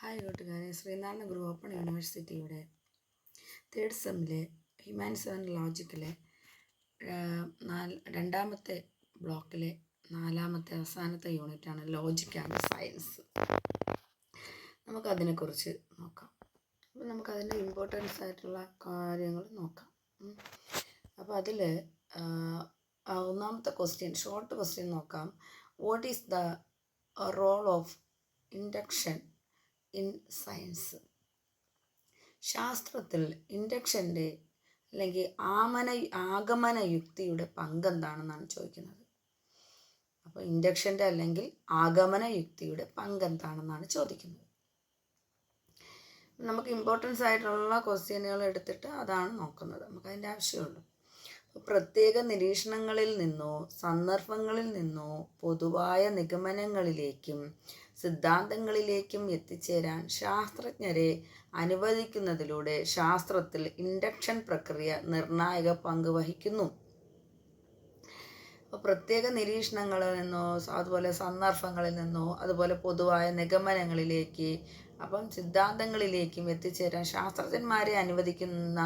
Hi കൂട്ടുകാരെ, ശ്രീനാരായണ ഗുരു open യൂണിവേഴ്സിറ്റിയുടെ third സെമ്മിലെ humanities and ലോജിക്കിലെ രണ്ടാമത്തെ ബ്ലോക്കിലെ നാലാമത്തെ അവസാനത്തെ യൂണിറ്റാണ് ലോജിക് ആൻഡ് സയൻസ്. നമുക്കതിനെക്കുറിച്ച് നോക്കാം. അപ്പോൾ നമുക്കതിൻ്റെ ഇമ്പോർട്ടൻസ് ആയിട്ടുള്ള കാര്യങ്ങൾ നോക്കാം. അപ്പോൾ അതിൽ ഒന്നാമത്തെ ക്വസ്റ്റ്യൻ, ഷോർട്ട് ക്വസ്റ്റ്യൻ നോക്കാം. What is the role of induction in science? ശാസ്ത്രത്തിൽ ഇൻഡക്ഷൻ്റെ അല്ലെങ്കിൽ ആഗമന യുക്തിയുടെ പങ്കെന്താണെന്നാണ് ചോദിക്കുന്നത്. അപ്പോൾ ഇൻഡക്ഷൻ്റെ അല്ലെങ്കിൽ ആഗമന യുക്തിയുടെ പങ്കെന്താണെന്നാണ് ചോദിക്കുന്നത്. നമുക്ക് ഇമ്പോർട്ടൻസ് ആയിട്ടുള്ള ക്വസ്റ്റ്യനുകൾ എടുത്തിട്ട് അതാണ് നോക്കുന്നത്. നമുക്കതിൻ്റെ ആവശ്യമുള്ളൂ. പ്രത്യേക നിരീക്ഷണങ്ങളിൽ നിന്നോ സന്ദർഭങ്ങളിൽ നിന്നോ പൊതുവായ നിഗമനങ്ങളിലേക്കും സിദ്ധാന്തങ്ങളിലേക്കും എത്തിച്ചേരാൻ ശാസ്ത്രജ്ഞരെ അനുവദിക്കുന്നതിലൂടെ ശാസ്ത്രത്തിൽ ഇൻഡക്ഷൻ പ്രക്രിയ നിർണായക പങ്ക് വഹിക്കുന്നു. അപ്പോൾ പ്രത്യേക നിരീക്ഷണങ്ങളിൽ നിന്നോ അതുപോലെ സന്ദർഭങ്ങളിൽ നിന്നോ അതുപോലെ പൊതുവായ നിഗമനങ്ങളിലേക്ക് അപ്പം സിദ്ധാന്തങ്ങളിലേക്കും എത്തിച്ചേരാൻ ശാസ്ത്രജ്ഞന്മാരെ അനുവദിക്കുന്ന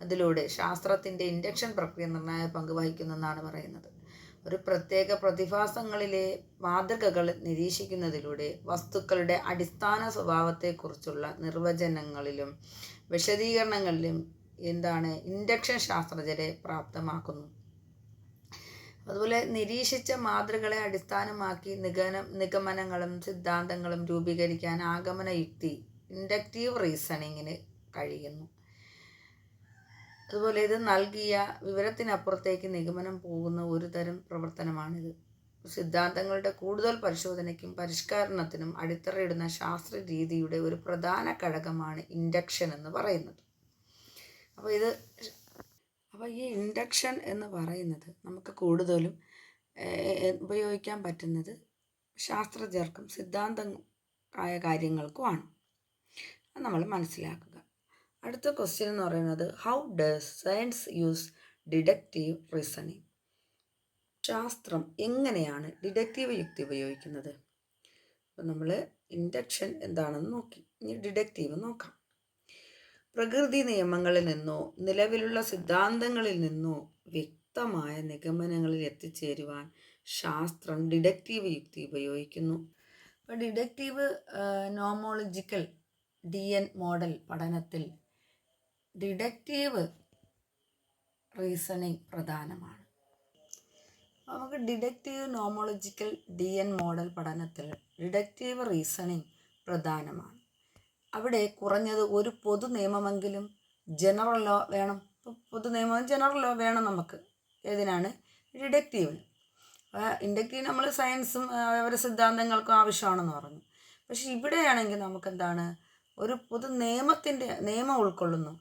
അതിലൂടെ ശാസ്ത്രത്തിൻ്റെ ഇൻഡക്ഷൻ പ്രക്രിയ നിർണായക പങ്ക് വഹിക്കുന്നെന്നാണ് പറയുന്നത്. ഒരു പ്രത്യേക പ്രതിഭാസങ്ങളിലെ മാതൃകകൾ നിരീക്ഷിക്കുന്നതിലൂടെ വസ്തുക്കളുടെ അടിസ്ഥാന സ്വഭാവത്തെക്കുറിച്ചുള്ള നിർവചനങ്ങളിലും വിശദീകരണങ്ങളിലും ഇൻഡക്ഷൻ ശാസ്ത്രജ്ഞരെ പ്രാപ്തമാക്കുന്നു. അതുപോലെ നിരീക്ഷിച്ച മാതൃകളെ അടിസ്ഥാനമാക്കി നിഗമനങ്ങളും സിദ്ധാന്തങ്ങളും രൂപീകരിക്കാൻ ആഗമന യുക്തി ഇൻഡക്റ്റീവ് റീസണിങ്ങിന് കഴിയുന്നു. അതുപോലെ ഇത് നൽകിയ വിവരത്തിനപ്പുറത്തേക്ക് നിഗമനം പോകുന്ന ഒരു തരം പ്രവർത്തനമാണിത്. സിദ്ധാന്തങ്ങളുടെ കൂടുതൽ പരിശോധനയ്ക്കും പരിഷ്കരണത്തിനും അടിത്തറയിടുന്ന ശാസ്ത്ര രീതിയുടെ ഒരു പ്രധാന ഘടകമാണ് ഇൻഡക്ഷൻ എന്ന് പറയുന്നത്. അപ്പോൾ ഈ ഇൻഡക്ഷൻ എന്ന് പറയുന്നത് നമുക്ക് കൂടുതലും ഉപയോഗിക്കാൻ പറ്റുന്നത് ശാസ്ത്രജ്ഞർക്കും സിദ്ധാന്തം ആയ കാര്യങ്ങൾക്കുമാണ്. അത് നമ്മൾ മനസ്സിലാക്കുക. അടുത്ത ക്വസ്റ്റ്യൻ എന്ന് പറയുന്നത് how does science use deductive reasoning? ശാസ്ത്രം എങ്ങനെയാണ് ഡിഡക്റ്റീവ് യുക്തി ഉപയോഗിക്കുന്നത്? അപ്പോൾ നമ്മൾ ഇൻഡക്ഷൻ എന്താണെന്ന് നോക്കി, ഇനി ഡിഡക്റ്റീവ് നോക്കാം. പ്രകൃതി നിയമങ്ങളിൽ നിന്നോ നിലവിലുള്ള സിദ്ധാന്തങ്ങളിൽ നിന്നോ വ്യക്തമായ നിഗമനങ്ങളിൽ എത്തിച്ചേരുവാൻ ശാസ്ത്രം ഡിഡക്റ്റീവ് യുക്തി ഉപയോഗിക്കുന്നു. അപ്പോൾ ഡിഡക്റ്റീവ് നോമോളജിക്കൽ DN മോഡൽ പഠനത്തിൽ ഡിഡക്റ്റീവ് റീസണിങ് പ്രധാനമാണ്. നമുക്ക് ഡിഡക്റ്റീവ് നോമോളജിക്കൽ DN മോഡൽ പഠനത്തിൽ ഡിഡക്റ്റീവ് റീസണിങ് പ്രധാനമാണ്. അവിടെ കുറഞ്ഞത് ഒരു പൊതു നിയമമെങ്കിലും ജനറൽ ലോ വേണം. പൊതു നിയമം ജനറൽ ലോ വേണം നമുക്ക്. ഏതിനാണ്? ഡിഡക്റ്റീവിന്. ഇൻഡക്റ്റീവ് നമ്മൾ സയൻസും അവരുടെ സിദ്ധാന്തങ്ങൾക്കും ആവശ്യമാണെന്ന് പറഞ്ഞു. പക്ഷെ ഇവിടെയാണെങ്കിൽ നമുക്കെന്താണ്, ഒരു പൊതു നിയമം ഉൾക്കൊള്ളുന്നു.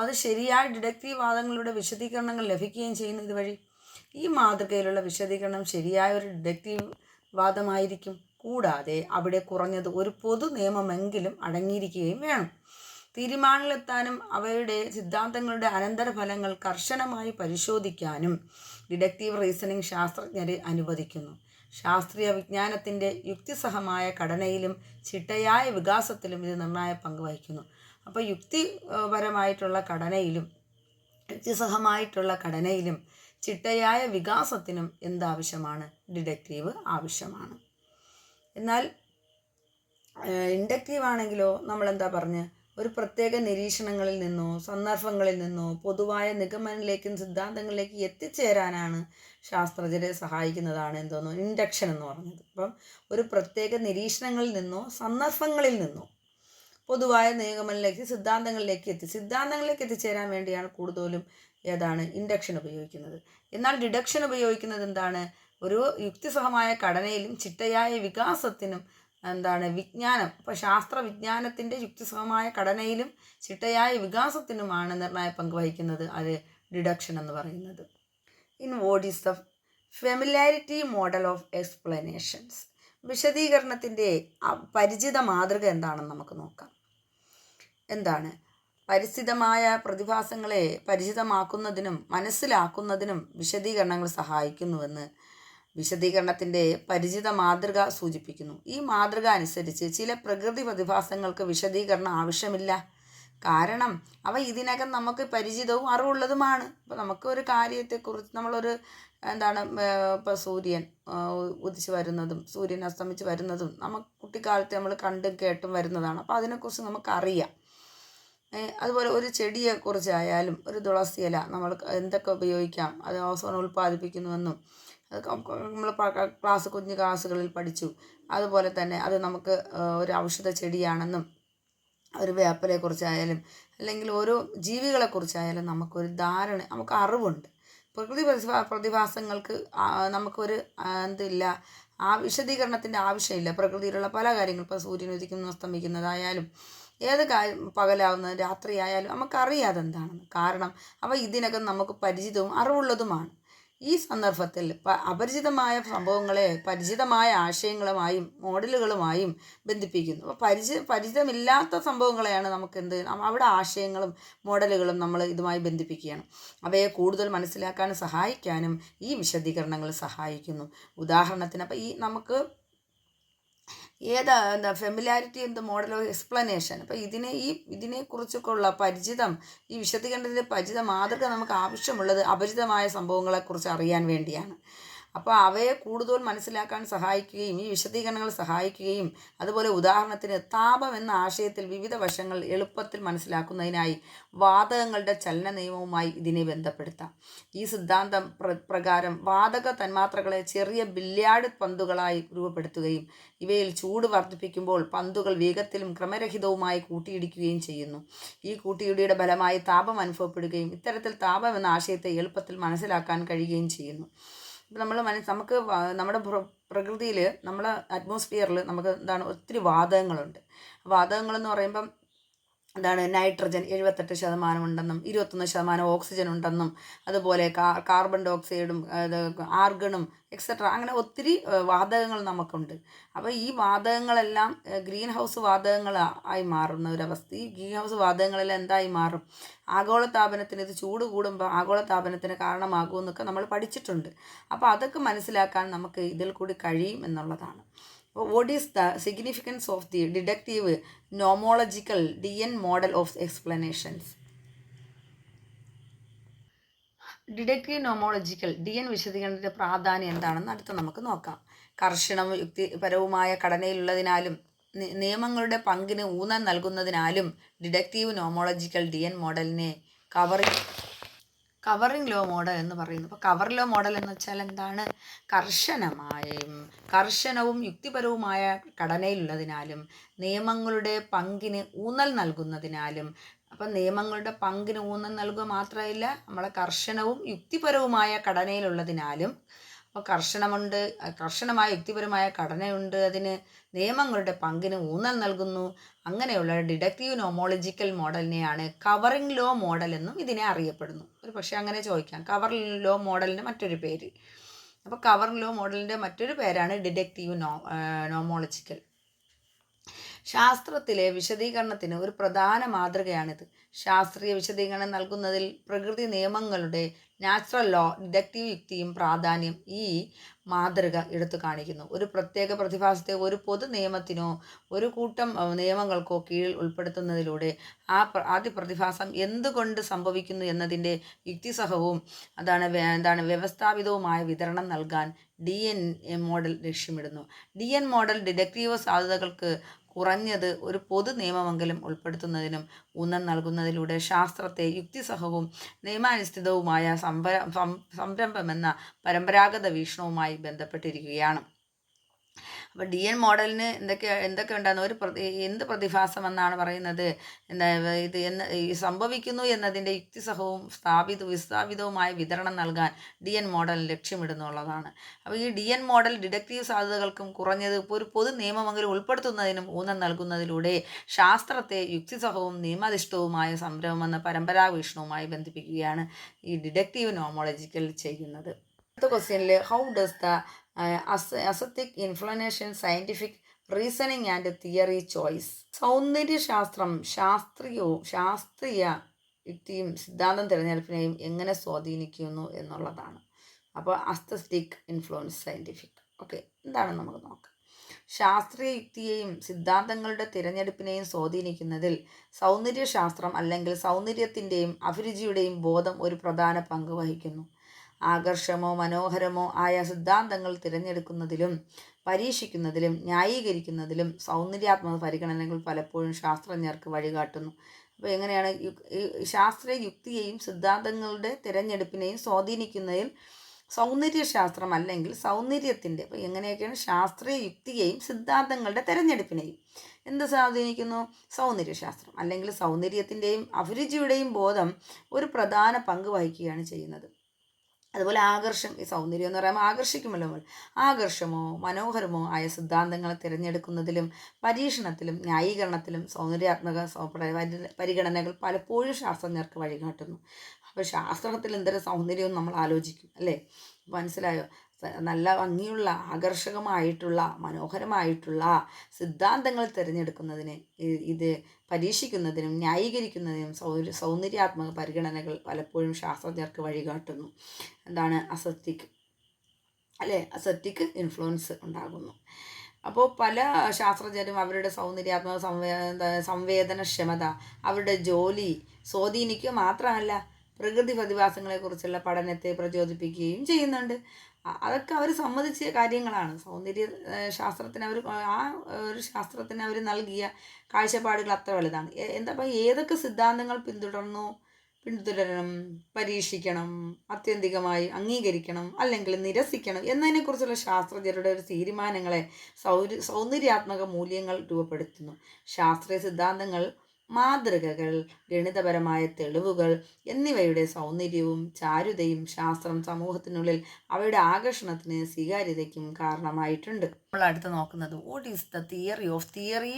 അത് ശരിയായ ഡിഡക്റ്റീവ് വാദങ്ങളുടെ വിശദീകരണങ്ങൾ ലഭിക്കുകയും ചെയ്യുന്നു. ഇതുവഴി ഈ മാതൃകയിലുള്ള വിശദീകരണം ശരിയായ ഒരു ഡിഡക്റ്റീവ് വാദമായിരിക്കും. കൂടാതെ അവിടെ കുറഞ്ഞത് ഒരു പൊതു നിയമമെങ്കിലും അടങ്ങിയിരിക്കുകയും വേണം. തീരുമാനങ്ങളിലെത്താനും അവയുടെ സിദ്ധാന്തങ്ങളുടെ അനന്തരഫലങ്ങൾ കർശനമായി പരിശോധിക്കാനും ഡിഡക്റ്റീവ് റീസണിങ് ശാസ്ത്രജ്ഞരെ അനുവദിക്കുന്നു. ശാസ്ത്രീയ വിജ്ഞാനത്തിൻ്റെ യുക്തിസഹമായ ഘടനയിലും ചിട്ടയായ വികാസത്തിലും ഇത് നിർണായക പങ്ക് വഹിക്കുന്നു. അപ്പോൾ യുക്തിപരമായിട്ടുള്ള ഘടനയിലും യുക്തിസഹമായിട്ടുള്ള ഘടനയിലും ചിട്ടയായ വികാസത്തിനും എന്താവശ്യമാണ്? ഡിഡക്റ്റീവ് ആവശ്യമാണ്. എന്നാൽ ഇൻഡക്റ്റീവ് ആണെങ്കിലോ നമ്മളെന്താ പറഞ്ഞ്, ഒരു പ്രത്യേക നിരീക്ഷണങ്ങളിൽ നിന്നോ സന്ദർഭങ്ങളിൽ നിന്നോ പൊതുവായ നിഗമനങ്ങളിലേക്കും സിദ്ധാന്തങ്ങളിലേക്ക് എത്തിച്ചേരാനാണ് ശാസ്ത്രജ്ഞരെ സഹായിക്കുന്നതാണ് ഇൻഡക്ഷൻ എന്ന് പറഞ്ഞത്. അപ്പം ഒരു പ്രത്യേക നിരീക്ഷണങ്ങളിൽ നിന്നോ സന്ദർഭങ്ങളിൽ നിന്നോ പൊതുവായ നിഗമനങ്ങളിലേക്ക് സിദ്ധാന്തങ്ങളിലേക്ക് എത്തിച്ചേരാൻ വേണ്ടിയാണ് കൂടുതലും ഇൻഡക്ഷൻ ഉപയോഗിക്കുന്നത്. എന്നാൽ ഡിഡക്ഷൻ ഉപയോഗിക്കുന്നത് ഒരു യുക്തിസഹമായ ഘടനയിലും ചിട്ടയായ വികാസത്തിനും വിജ്ഞാനം. അപ്പോൾ ശാസ്ത്ര വിജ്ഞാനത്തിൻ്റെ യുക്തിസഹമായ ഘടനയിലും ചിട്ടയായ വികാസത്തിനുമാണ് നിർണായക പങ്ക് വഹിക്കുന്നത് അത് ഡിഡക്ഷൻ എന്ന് പറയുന്നത്. What is the familiarity model of explanations? വിശദീകരണത്തിൻ്റെ പരിചിത മാതൃക എന്താണെന്ന് നമുക്ക് നോക്കാം. പരിചിതമായ പ്രതിഭാസങ്ങളെ പരിചിതമാക്കുന്നതിനും മനസ്സിലാക്കുന്നതിനും വിശദീകരണങ്ങൾ സഹായിക്കുന്നുവെന്ന് വിശദീകരണത്തിൻ്റെ പരിചിത മാതൃക സൂചിപ്പിക്കുന്നു. ഈ മാതൃക അനുസരിച്ച് ചില പ്രകൃതി പ്രതിഭാസങ്ങൾക്ക് വിശദീകരണം ആവശ്യമില്ല. കാരണം അവ ഇതിനകം നമുക്ക് പരിചിതവും അറിവുള്ളതുമാണ്. അപ്പോൾ നമുക്ക് ഒരു കാര്യത്തെക്കുറിച്ച് നമ്മളൊരു ഇപ്പോൾ സൂര്യൻ ഉദിച്ച് വരുന്നതും സൂര്യൻ അസ്തമിച്ച് വരുന്നതും നമുക്ക് കുട്ടിക്കാലത്ത് നമ്മൾ കണ്ടും കേട്ടും വരുന്നതാണ്. അപ്പോൾ അതിനെക്കുറിച്ച് നമുക്കറിയാം. അതുപോലെ ഒരു ചെടിയെക്കുറിച്ചായാലും ഒരു തുളസി ഇല നമ്മൾ എന്തൊക്കെ ഉപയോഗിക്കാം, അത് ഓസോൺ ഉൽപ്പാദിപ്പിക്കുന്നുവെന്നും അത് നമ്മൾ കുഞ്ഞു ക്ലാസ്സുകളിൽ പഠിച്ചു. അതുപോലെ തന്നെ അത് നമുക്ക് ഒരു ഔഷധ ചെടിയാണെന്നും ഒരു വേപ്പിലയെക്കുറിച്ചായാലും അല്ലെങ്കിൽ ഓരോ ജീവികളെക്കുറിച്ചായാലും നമുക്കൊരു ധാരണ, നമുക്ക് അറിവുണ്ട്. പ്രകൃതി പ്രതിഭാസങ്ങൾക്ക് നമുക്കൊരു വിശദീകരണത്തിൻ്റെ ആവശ്യമില്ല. പ്രകൃതിയിലുള്ള പല കാര്യങ്ങൾ, ഇപ്പോൾ സൂര്യൻ ഉദിക്കുന്നു അസ്തമിക്കുന്നതായാലും ഏത് പകലാവുന്ന രാത്രിയായാലും നമുക്കറിയാം അതെന്താണെന്ന്. കാരണം അവ ഇതിനകം നമുക്ക് പരിചിതവും അറിവുള്ളതുമാണ്. ഈ സന്ദർഭത്തിൽ അപരിചിതമായ സംഭവങ്ങളെ പരിചിതമായ ആശയങ്ങളുമായും മോഡലുകളുമായും ബന്ധിപ്പിക്കുന്നു. അപ്പോൾ പരിചിതമില്ലാത്ത സംഭവങ്ങളെയാണ് നമുക്ക് അവിടെ ആശയങ്ങളും മോഡലുകളും നമ്മൾ ഇതുമായി ബന്ധിപ്പിക്കുകയാണ്. അവയെ കൂടുതൽ മനസ്സിലാക്കാനും സഹായിക്കാനും ഈ വിശദീകരണങ്ങൾ സഹായിക്കുന്നു. ഉദാഹരണത്തിന് അപ്പോൾ നമുക്ക് familiarity in the model of explanation. അപ്പോൾ ഇതിനെക്കുറിച്ചൊക്കെ ഉള്ള പരിചിതം, ഈ വിശദീകരണത്തിൻ്റെ പരിചിത മാതൃക നമുക്ക് ആവശ്യമുള്ളത് അപരിചിതമായ സംഭവങ്ങളെക്കുറിച്ച് അറിയാൻ വേണ്ടിയാണ്. അപ്പോൾ അവയെ കൂടുതൽ മനസ്സിലാക്കാൻ സഹായിക്കുകയും ഈ വിശദീകരണങ്ങൾ സഹായിക്കുകയും അതുപോലെ ഉദാഹരണത്തിന് താപം എന്ന ആശയത്തിൽ വിവിധ വശങ്ങൾ എളുപ്പത്തിൽ മനസ്സിലാക്കുന്നതിനായി വാതകങ്ങളുടെ ചലന നിയമവുമായി ഇതിനെ ബന്ധപ്പെടുത്താം. ഈ സിദ്ധാന്തം പ്രകാരം വാതക തന്മാത്രകളെ ചെറിയ ബില്യാർഡ് പന്തുകളായി രൂപപ്പെടുത്തുകയും ഇവയിൽ ചൂട് വർദ്ധിപ്പിക്കുമ്പോൾ പന്തുകൾ വേഗത്തിലും ക്രമരഹിതവുമായി കൂട്ടിയിടിക്കുകയും ചെയ്യുന്നു. ഈ കൂട്ടിയിടിയുടെ ഫലമായി താപം അനുഭവപ്പെടുകയും ഇത്തരത്തിൽ താപം എന്ന ആശയത്തെ എളുപ്പത്തിൽ മനസ്സിലാക്കാൻ കഴിയുകയും ചെയ്യുന്നു. നമുക്ക് നമ്മുടെ പ്രകൃതിയിൽ, നമ്മുടെ അറ്റ്മോസ്ഫിയറിൽ നമുക്ക് ഒത്തിരി വാതകങ്ങളുണ്ട്. വാതകങ്ങളെന്ന് പറയുമ്പം നൈട്രജൻ 78% ഉണ്ടെന്നും 21% ഓക്സിജൻ ഉണ്ടെന്നും അതുപോലെ കാർബൺ ഡൈ ഓക്സൈഡും ആർഗണും എക്സെട്ര അങ്ങനെ ഒത്തിരി വാതകങ്ങൾ നമുക്കുണ്ട്. അപ്പോൾ ഈ വാതകങ്ങളെല്ലാം ഗ്രീൻ ഹൗസ് വാതകങ്ങൾ ആയി മാറുന്ന ഒരവസ്ഥ. ഈ ഗ്രീൻ ഹൗസ് വാതകങ്ങളെല്ലാം എന്തായി മാറും? ആഗോളതാപനത്തിന്, ഇത് ചൂട് കൂടുമ്പോൾ ആഗോളതാപനത്തിന് കാരണമാകുമെന്നൊക്കെ നമ്മൾ പഠിച്ചിട്ടുണ്ട്. അപ്പോൾ അതൊക്കെ മനസ്സിലാക്കാൻ നമുക്ക് ഇതിൽ കൂടി കഴിയും എന്നുള്ളതാണ്. What is the significance of the deductive nomological DN model of explanations? Deductive nomological DN വിശദീകരണത്തിൻ്റെ പ്രാധാന്യം എന്താണെന്ന് അടുത്ത് നമുക്ക് നോക്കാം. കർശനവും യുക്തിപരവുമായ ഘടനയിലുള്ളതിനാലും നിയമങ്ങളുടെ പങ്കിന് ഊന്നൽ നൽകുന്നതിനാലും ഡിഡക്റ്റീവ് നോമോളജിക്കൽ DN മോഡലിനെ കവറിംഗ് ലോ മോഡൽ എന്ന് പറയുന്നു. അപ്പോൾ കവർ ലോ മോഡൽ എന്ന് വെച്ചാൽ എന്താണ്? കർശനവും യുക്തിപരവുമായ ഘടനയിലുള്ളതിനാലും നിയമങ്ങളുടെ പങ്കിന് ഊന്നൽ നൽകുന്നതിനാലും. അപ്പം നിയമങ്ങളുടെ പങ്കിന് ഊന്നൽ നൽകുക മാത്രമല്ല, നമ്മളെ കർശനവും യുക്തിപരവുമായ ഘടനയിലുള്ളതിനാലും. അപ്പോൾ കർശനമായ യുക്തിപരമായ ഘടനയുണ്ട്, അതിന് നിയമങ്ങളുടെ പങ്കിന് ഊന്നൽ നൽകുന്നു. അങ്ങനെയുള്ള ഡിഡക്റ്റീവ് നോമോളജിക്കൽ മോഡലിനെയാണ് കവറിംഗ് ലോ മോഡൽ എന്നും ഇതിനെ അറിയപ്പെടുന്നു. ഒരു പക്ഷേ അങ്ങനെ ചോദിക്കാം, കവർ ലോ മോഡലിൻ്റെ മറ്റൊരു പേര്. അപ്പോൾ കവർ ലോ മോഡലിൻ്റെ മറ്റൊരു പേരാണ് ഡിഡക്റ്റീവ് നോമോളജിക്കൽ. ശാസ്ത്രത്തിലെ വിശദീകരണത്തിന് ഒരു പ്രധാന മാതൃകയാണിത്. ശാസ്ത്രീയ വിശദീകരണം നൽകുന്നതിൽ പ്രകൃതി നിയമങ്ങളുടെ നാച്ചുറൽ ലോ, ഡിഡക്റ്റീവ് യുക്തിയും പ്രാധാന്യം ഈ മാതൃക എടുത്തു കാണിക്കുന്നു. ഒരു പ്രത്യേക പ്രതിഭാസത്തെ ഒരു പൊതു നിയമത്തിനോ ഒരു കൂട്ടം നിയമങ്ങൾക്കോ കീഴിൽ ഉൾപ്പെടുത്തുന്നതിലൂടെ ആദ്യ പ്രതിഭാസം എന്തുകൊണ്ട് സംഭവിക്കുന്നു എന്നതിൻ്റെ യുക്തിസഹവും വ്യവസ്ഥാപിതവുമായ വിവരണം നൽകാൻ DN മോഡൽ ലക്ഷ്യമിടുന്നു. DN മോഡൽ ഡിഡക്റ്റീവ് സാധ്യതകൾക്ക് കുറഞ്ഞത് ഒരു പൊതു നിയമമെങ്കിലും ഉൾപ്പെടുത്തുന്നതിനും ഊന്നൽ നൽകുന്നതിലൂടെ ശാസ്ത്രത്തെ യുക്തിസഹവും നിയമാനുസൃതവുമായ സംരംഭമെന്ന പരമ്പരാഗത വീക്ഷണവുമായി ബന്ധപ്പെട്ടിരിക്കുകയാണ്. അപ്പോൾ DN മോഡലിന് എന്തൊക്കെ ഉണ്ടാകുന്ന എന്ത് പ്രതിഭാസം എന്നാണ് പറയുന്നത്? ഇത് സംഭവിക്കുന്നു എന്നതിൻ്റെ യുക്തിസഹവും വിസ്ഥാപിതവുമായ വിതരണം നൽകാൻ DN മോഡൽ ലക്ഷ്യമിടുന്നുള്ളതാണ്. അപ്പോൾ ഈ DN മോഡൽ ഡിഡക്റ്റീവ് സാധ്യതകൾക്കും കുറഞ്ഞത് ഒരു പൊതു നിയമമെങ്കിലും ഉൾപ്പെടുത്തുന്നതിനും ഊന്നൽ നൽകുന്നതിലൂടെ ശാസ്ത്രത്തെ യുക്തിസഹവും നിയമാധിഷ്ഠിതവുമായ സംരംഭം എന്ന പരമ്പരാഗത വീക്ഷണവുമായി ബന്ധിപ്പിക്കുകയാണ് ഈ ഡിഡക്റ്റീവ് നോമോളജിക്കൽ ചെയ്യുന്നത്. അടുത്ത ക്വസ്റ്റ്യനിൽ how does the aesthetic influence scientific reasoning and theory choice. സൗന്ദര്യശാസ്ത്രം ശാസ്ത്രീയ യുക്തിയും സിദ്ധാന്തം തിരഞ്ഞെടുപ്പിനെയും എങ്ങനെ സ്വാധീനിക്കുന്നു എന്നുള്ളതാണ്. അപ്പോൾ അസ്തറ്റിക് ഇൻഫ്ലുവൻസ് സയൻറ്റിഫിക്. ഓക്കെ, എന്താണെന്ന് നമുക്ക് നോക്കാം. ശാസ്ത്രീയ യുക്തിയെയും സിദ്ധാന്തങ്ങളുടെ തിരഞ്ഞെടുപ്പിനെയും സ്വാധീനിക്കുന്നതിൽ സൗന്ദര്യശാസ്ത്രം അല്ലെങ്കിൽ സൗന്ദര്യത്തിൻ്റെയും അഭിരുചിയുടെയും ബോധം ഒരു പ്രധാന പങ്ക് വഹിക്കുന്നു. ആകർഷമോ മനോഹരമോ ആയ സിദ്ധാന്തങ്ങൾ തിരഞ്ഞെടുക്കുന്നതിലും പരീക്ഷിക്കുന്നതിലും ന്യായീകരിക്കുന്നതിലും സൗന്ദര്യാത്മക പരിഗണനകൾ പലപ്പോഴും ശാസ്ത്രജ്ഞർക്ക് വഴികാട്ടുന്നു. അപ്പോൾ എങ്ങനെയാണ് ശാസ്ത്രീയ യുക്തിയെയും സിദ്ധാന്തങ്ങളുടെ തിരഞ്ഞെടുപ്പിനെയും സ്വാധീനിക്കുന്നതിൽ സൗന്ദര്യശാസ്ത്രം അല്ലെങ്കിൽ സൗന്ദര്യത്തിൻ്റെ, അപ്പോൾ എങ്ങനെയൊക്കെയാണ് ശാസ്ത്രീയ യുക്തിയെയും സിദ്ധാന്തങ്ങളുടെ തിരഞ്ഞെടുപ്പിനെയും എന്ത് സ്വാധീനിക്കുന്നു? സൗന്ദര്യശാസ്ത്രം അല്ലെങ്കിൽ സൗന്ദര്യത്തിൻ്റെയും അഭിരുചിയുടെയും ബോധം ഒരു പ്രധാന പങ്ക് വഹിക്കുകയാണ് ചെയ്യുന്നത്. അതുപോലെ ഈ സൗന്ദര്യം എന്ന് പറയുമ്പോൾ ആകർഷിക്കുമല്ലോ നമ്മൾ. ആകർഷമോ മനോഹരമോ ആയ സിദ്ധാന്തങ്ങൾ തിരഞ്ഞെടുക്കുന്നതിലും പരീക്ഷണത്തിലും ന്യായീകരണത്തിലും സൗന്ദര്യാത്മക പരിഗണനകൾ പലപ്പോഴും ശാസ്ത്രജ്ഞർക്ക് വഴികാട്ടുന്നു. അപ്പോൾ ശാസ്ത്രത്തിൽ എന്തൊരു സൗന്ദര്യവും നമ്മൾ ആലോചിക്കും, അല്ലേ? മനസ്സിലായോ? നല്ല ഭംഗിയുള്ള ആകർഷകമായിട്ടുള്ള മനോഹരമായിട്ടുള്ള സിദ്ധാന്തങ്ങൾ തിരഞ്ഞെടുക്കുന്നതിന് ഇത് പരീക്ഷിക്കുന്നതിനും ന്യായീകരിക്കുന്നതിനും സൗന്ദര്യാത്മക പരിഗണനകൾ പലപ്പോഴും ശാസ്ത്രജ്ഞർക്ക് വഴികാട്ടുന്നു. എന്താണ്? അസറ്റിക് ഇൻഫ്ലുവൻസ് ഉണ്ടാകുന്നു. അപ്പോൾ പല ശാസ്ത്രജ്ഞരും അവരുടെ സൗന്ദര്യാത്മക സംവേദനക്ഷമത അവരുടെ ജോലി സ്വാധീനിക്കുക മാത്രമല്ല പ്രകൃതി പ്രതിഭാസങ്ങളെക്കുറിച്ചുള്ള പഠനത്തെ പ്രചോദിപ്പിക്കുകയും ചെയ്യുന്നുണ്ട്. അതൊക്കെ അവർ സമ്മതിച്ച കാര്യങ്ങളാണ്. സൗന്ദര്യ ശാസ്ത്രത്തിന് ഒരു ശാസ്ത്രത്തിന് അവർ നൽകിയ കാഴ്ചപ്പാടുകൾ അത്ര വലുതാണ്. അപ്പം ഏതൊക്കെ സിദ്ധാന്തങ്ങൾ പിന്തുടരണം, പരീക്ഷിക്കണം, ആത്യന്തികമായി അംഗീകരിക്കണം അല്ലെങ്കിൽ നിരസിക്കണം എന്നതിനെക്കുറിച്ചുള്ള ശാസ്ത്രജ്ഞരുടെ ഒരു തീരുമാനങ്ങളെ സൗന്ദര്യാത്മക മൂല്യങ്ങൾ രൂപപ്പെടുത്തുന്നു. ശാസ്ത്രീയ സിദ്ധാന്തങ്ങൾ, മാതൃകകൾ, ഗണിതപരമായ തെളിവുകൾ എന്നിവയുടെ സൗന്ദര്യവും ചാരുതയും ശാസ്ത്രം സമൂഹത്തിനുള്ളിൽ അവയുടെ ആകർഷണത്തിന് സ്വീകാര്യതയ്ക്കും കാരണമായിട്ടുണ്ട്. നമ്മൾ അടുത്ത് നോക്കുന്നത് വാട്ട് ഈസ് ദ തിയറി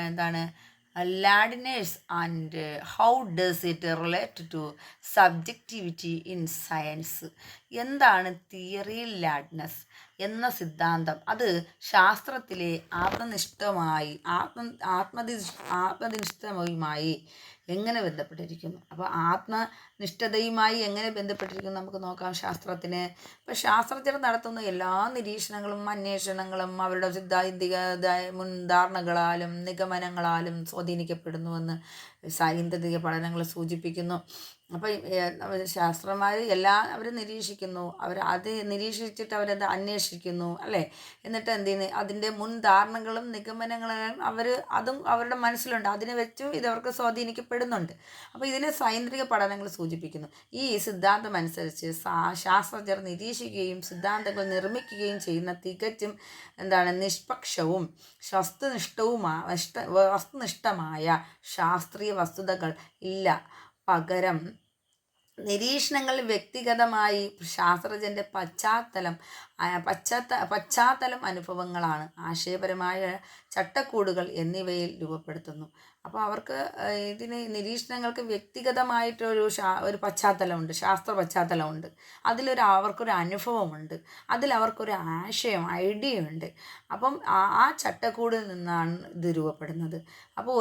എന്താണ് ladenness and how does it relate to subjectivity in science. എന്താണ് തിയറി ലാഡ്നസ് എന്ന സിദ്ധാന്തം? അത് ശാസ്ത്രത്തിലെ ആത്മനിഷ്ഠതയുമായി എങ്ങനെ ബന്ധപ്പെട്ടിരിക്കുന്നു? അപ്പോൾ ആത്മനിഷ്ഠതയുമായി എങ്ങനെ ബന്ധപ്പെട്ടിരിക്കുന്നു നമുക്ക് നോക്കാം ശാസ്ത്രത്തിന്. ഇപ്പോൾ ശാസ്ത്രജ്ഞർ നടത്തുന്ന എല്ലാ നിരീക്ഷണങ്ങളും അന്വേഷണങ്ങളും അവരുടെ സിദ്ധാന്തിക മുൻധാരണകളാലും നിഗമനങ്ങളാലും സ്വാധീനിക്കപ്പെടുന്നുവെന്ന് സൈദ്ധാന്തിക പഠനങ്ങൾ സൂചിപ്പിക്കുന്നു. അപ്പോൾ ശാസ്ത്രന്മാർ അവർ നിരീക്ഷിക്കുന്നു, അത് നിരീക്ഷിച്ചിട്ട് അവരത് അന്വേഷിക്കുന്നു, അല്ലേ? എന്നിട്ട് എന്ത് ചെയ്യുന്നു? അതിൻ്റെ മുൻധാരണകളും നിഗമനങ്ങളും അതും അവരുടെ മനസ്സിലുണ്ട്. അതിനെ വെച്ചും ഇതവർക്ക് സ്വാധീനിക്കപ്പെടുന്നുണ്ട്. അപ്പോൾ ഇതിനെ സൈദ്ധാന്തിക പഠനങ്ങൾ സൂചിപ്പിക്കുന്നു. ഈ സിദ്ധാന്തം അനുസരിച്ച് ശാസ്ത്രജ്ഞർ നിരീക്ഷിക്കുകയും സിദ്ധാന്തങ്ങൾ നിർമ്മിക്കുകയും ചെയ്യുന്ന തികച്ചും നിഷ്പക്ഷവും വസ്തുനിഷ്ഠമായ ശാസ്ത്രീയ വസ്തുതകൾ ഇല്ല. പകരം നിരീക്ഷണങ്ങൾ വ്യക്തിഗതമായി ശാസ്ത്രജ്ഞൻ്റെ പശ്ചാത്തലം അനുഭവങ്ങളാണ് ആശയപരമായ ചട്ടക്കൂടുകൾ എന്നിവയിൽ രൂപപ്പെടുത്തുന്നു. അപ്പോൾ അവർക്ക് നിരീക്ഷണങ്ങൾക്ക് വ്യക്തിഗതമായിട്ടൊരു ഒരു പശ്ചാത്തലമുണ്ട്, ശാസ്ത്ര പശ്ചാത്തലമുണ്ട്. അവർക്കൊരു അനുഭവമുണ്ട്, അവർക്കൊരു ഐഡിയ ഉണ്ട്. അപ്പം ആ ചട്ടക്കൂടിൽ നിന്നാണ് ഇത് രൂപപ്പെടുന്നത്. അപ്പോൾ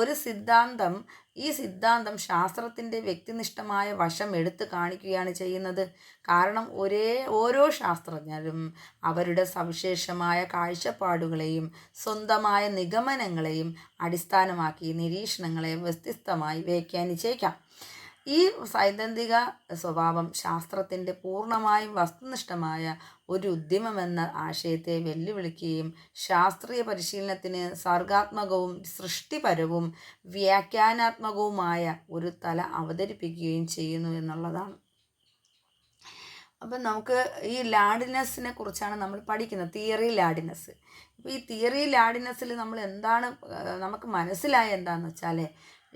ഈ സിദ്ധാന്തം ശാസ്ത്രത്തിൻ്റെ വ്യക്തിനിഷ്ഠമായ വശം എടുത്തു കാണിക്കുകയാണ് ചെയ്യുന്നത്. കാരണം ഓരോ ശാസ്ത്രജ്ഞരും അവരുടെ സവിശേഷമായ കാഴ്ചപ്പാടുകളെയും സ്വന്തമായ നിഗമനങ്ങളെയും അടിസ്ഥാനമാക്കി നിരീക്ഷണങ്ങളെ വ്യത്യസ്തമായി വ്യാഖ്യാനിച്ചേക്കാം. ഈ സൈദ്ധാന്തിക സ്വഭാവം ശാസ്ത്രത്തിൻ്റെ പൂർണ്ണമായും വസ്തുനിഷ്ഠമായ ഒരു ഉദ്യമമെന്ന ആശയത്തെ വെല്ലുവിളിക്കുകയും ശാസ്ത്രീയ പരിശീലനത്തിന് സർഗാത്മകവും സൃഷ്ടിപരവും വ്യാഖ്യാനാത്മകവുമായ ഒരു തല അവതരിപ്പിക്കുകയും ചെയ്യുന്നു എന്നുള്ളതാണ്. അപ്പം നമുക്ക് ഈ ലാഡിനെസ്സിനെ കുറിച്ചാണ് നമ്മൾ പഠിക്കുന്നത്, തിയറി ലാഡിനെസ്. ഇപ്പോൾ ഈ തിയറി ലാഡിനെസ്സിൽ നമുക്ക് മനസ്സിലായ എന്താണെന്ന് വെച്ചാൽ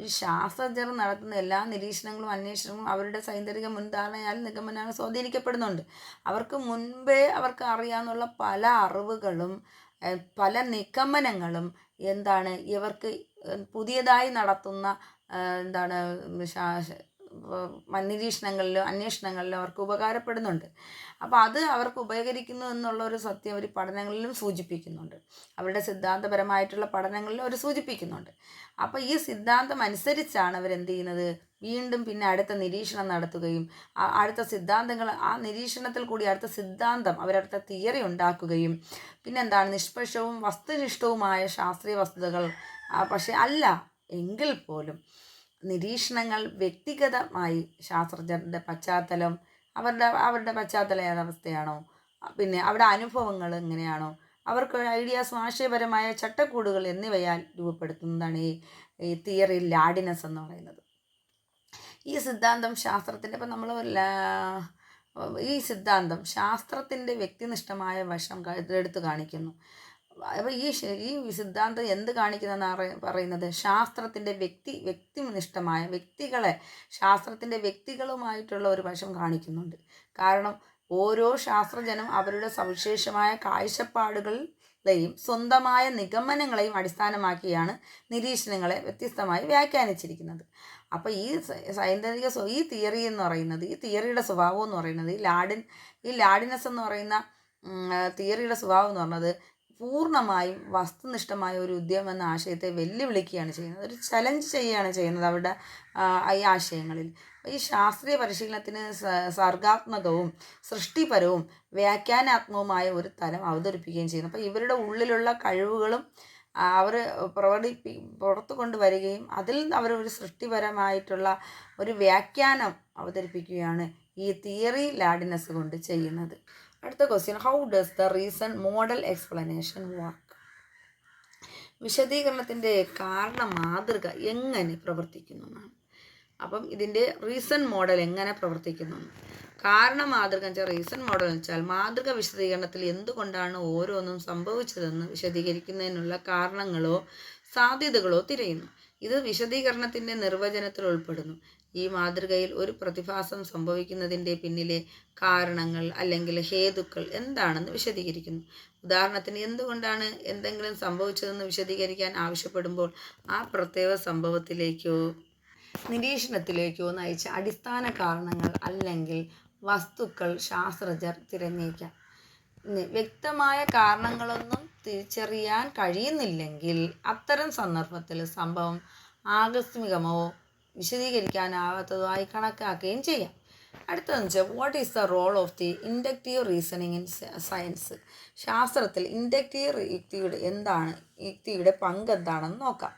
ഈ ശാസ്ത്രജ്ഞർ നടത്തുന്ന എല്ലാ നിരീക്ഷണങ്ങളും അന്വേഷണങ്ങളും അവരുടെ സൈദ്ധാന്തിക മുൻധാരണയാൽ നിഗമനങ്ങൾ സ്വാധീനിക്കപ്പെടുന്നുണ്ട്. അവർക്ക് മുൻപേ അവർക്ക് അറിയാവുന്ന പല അറിവുകളും പല നിഗമനങ്ങളും ഇവർക്ക് പുതിയതായി നടത്തുന്ന നിരീക്ഷണങ്ങളിലോ അന്വേഷണങ്ങളിലോ അവർക്ക് ഉപകാരപ്പെടുന്നുണ്ട്. അപ്പോൾ അത് അവർക്ക് ഉപകരിക്കുന്നു എന്നുള്ളൊരു സത്യം അവർ പഠനങ്ങളിലും സൂചിപ്പിക്കുന്നുണ്ട്, അവരുടെ സിദ്ധാന്തപരമായിട്ടുള്ള പഠനങ്ങളിലും അവർ സൂചിപ്പിക്കുന്നുണ്ട്. അപ്പോൾ ഈ സിദ്ധാന്തം അനുസരിച്ചാണ് അവരെന്ത് ചെയ്യുന്നത്? വീണ്ടും പിന്നെ അടുത്ത നിരീക്ഷണം നടത്തുകയും അടുത്ത സിദ്ധാന്തങ്ങൾ, ആ നിരീക്ഷണത്തിൽ കൂടി അടുത്ത സിദ്ധാന്തം, അവരടുത്ത തിയറി ഉണ്ടാക്കുകയും പിന്നെന്താണ് നിഷ്പക്ഷവും വസ്തുനിഷ്ഠവുമായ ശാസ്ത്രീയ വസ്തുതകൾ പക്ഷെ അല്ല എങ്കിൽ പോലും നിരീക്ഷണങ്ങൾ വ്യക്തിഗതമായി ശാസ്ത്രജ്ഞരുടെ പശ്ചാത്തലം, അവരുടെ പശ്ചാത്തലം ഏതവസ്ഥയാണോ, പിന്നെ അവരുടെ അനുഭവങ്ങൾ എങ്ങനെയാണോ, അവർക്ക് ഐഡിയാസും ആശയപരമായ ചട്ടക്കൂടുകൾ എന്നിവയാൽ രൂപപ്പെടുത്തുന്നതാണ് ഈ തിയറി ലാഡിനസ് എന്ന് പറയുന്നത്. ഈ സിദ്ധാന്തം ശാസ്ത്രത്തിൻ്റെ ഇപ്പം നമ്മൾ ഈ സിദ്ധാന്തം ശാസ്ത്രത്തിൻ്റെ വ്യക്തിനിഷ്ഠമായ വശം എടുത്തു കാണിക്കുന്നു. അപ്പോൾ ഈ സിദ്ധാന്തം എന്ത് കാണിക്കുന്നതെന്ന് പറയുന്നത് ശാസ്ത്രത്തിൻ്റെ വ്യക്തിനിഷ്ഠമായ വ്യക്തികളെ, ശാസ്ത്രത്തിൻ്റെ വ്യക്തികളുമായിട്ടുള്ള ഒരു വശം കാണിക്കുന്നുണ്ട്. കാരണം ഓരോ ശാസ്ത്രജ്ഞനും അവരുടെ സവിശേഷമായ കാഴ്ചപ്പാടുകളെയും സ്വന്തമായ നിഗമനങ്ങളെയും അടിസ്ഥാനമാക്കിയാണ് നിരീക്ഷണങ്ങളെ വ്യത്യസ്തമായി വ്യാഖ്യാനിച്ചിരിക്കുന്നത്. അപ്പോൾ ഈ തിയറി എന്ന് പറയുന്നത്, ഈ തിയറിയുടെ സ്വഭാവം എന്ന് പറയുന്നത്, ഈ ലാഡിനസ് എന്ന് പറയുന്ന തിയറിയുടെ സ്വഭാവം എന്ന് പറയുന്നത് പൂർണ്ണമായും വസ്തുനിഷ്ഠമായ ഒരു ഉദ്യമം എന്ന ആശയത്തെ വെല്ലുവിളിക്കുകയാണ് ചെയ്യുന്നത്, ഒരു ചലഞ്ച് ചെയ്യുകയാണ് ചെയ്യുന്നത് അവരുടെ ഈ ആശയങ്ങളിൽ. ഈ ശാസ്ത്രീയ പരിശീലനത്തിന് സർഗാത്മകവും സൃഷ്ടിപരവും വ്യാഖ്യാനാത്മകവുമായ ഒരു തലം അവതരിപ്പിക്കുകയും ചെയ്യുന്നു. അപ്പോൾ ഇവരുടെ ഉള്ളിലുള്ള കഴിവുകളും അവർ പുറത്തു കൊണ്ടുവരികയും അതിൽ അവർ ഒരു സൃഷ്ടിപരമായിട്ടുള്ള ഒരു വ്യാഖ്യാനം അവതരിപ്പിക്കുകയാണ് ഈ തിയറി ലാഡിനസ് കൊണ്ട് ചെയ്യുന്നത്. അടുത്ത question, how does the reason model explanation work? വിശദീകരണത്തിൻ്റെ കാരണ മാതൃക എങ്ങനെ പ്രവർത്തിക്കുന്നു എന്നാണ്. അപ്പം ഇതിൻ്റെ റീസൺ മോഡൽ എങ്ങനെ പ്രവർത്തിക്കുന്നു, കാരണ മാതൃക എന്ന് വെച്ചാൽ റീസൺ മോഡൽ എന്ന് വെച്ചാൽ മാതൃക വിശദീകരണത്തിൽ എന്തുകൊണ്ടാണ് ഓരോന്നും സംഭവിച്ചതെന്ന് വിശദീകരിക്കുന്നതിനുള്ള കാരണങ്ങളോ സാധ്യതകളോ തിരയുന്നു. ഇത് വിശദീകരണത്തിൻ്റെ നിർവചനത്തിൽ ഉൾപ്പെടുന്നു. ഈ മാതൃകയിൽ ഒരു പ്രതിഭാസം സംഭവിക്കുന്നതിൻ്റെ പിന്നിലെ കാരണങ്ങൾ അല്ലെങ്കിൽ ഹേതുക്കൾ എന്താണെന്ന് വിശദീകരിക്കുന്നു. ഉദാഹരണത്തിന് എന്തുകൊണ്ടാണ് എന്തെങ്കിലും സംഭവിച്ചതെന്ന് വിശദീകരിക്കാൻ ആവശ്യപ്പെടുമ്പോൾ ആ പ്രത്യേക സംഭവത്തിലേക്കോ നിരീക്ഷണത്തിലേക്കോ നയിച്ച അടിസ്ഥാന കാരണങ്ങൾ അല്ലെങ്കിൽ വസ്തുക്കൾ ശാസ്ത്രജ്ഞർ തിരഞ്ഞേക്കാം. വ്യക്തമായ കാരണങ്ങളൊന്നും തിരിച്ചറിയാൻ കഴിയുന്നില്ലെങ്കിൽ അത്തരം സന്ദർഭത്തിൽ സംഭവം ആകസ്മികമോ വിശദീകരിക്കാനാവാത്തതോ ആയി കണക്കാക്കുകയും ചെയ്യാം. അടുത്തതെന്ന് വെച്ചാൽ what is the role of the inductive reasoning in science? ശാസ്ത്രത്തിൽ ഇൻഡക്റ്റീവ് യുക്തിയുടെ പങ്ക് എന്താണെന്ന് നോക്കാം.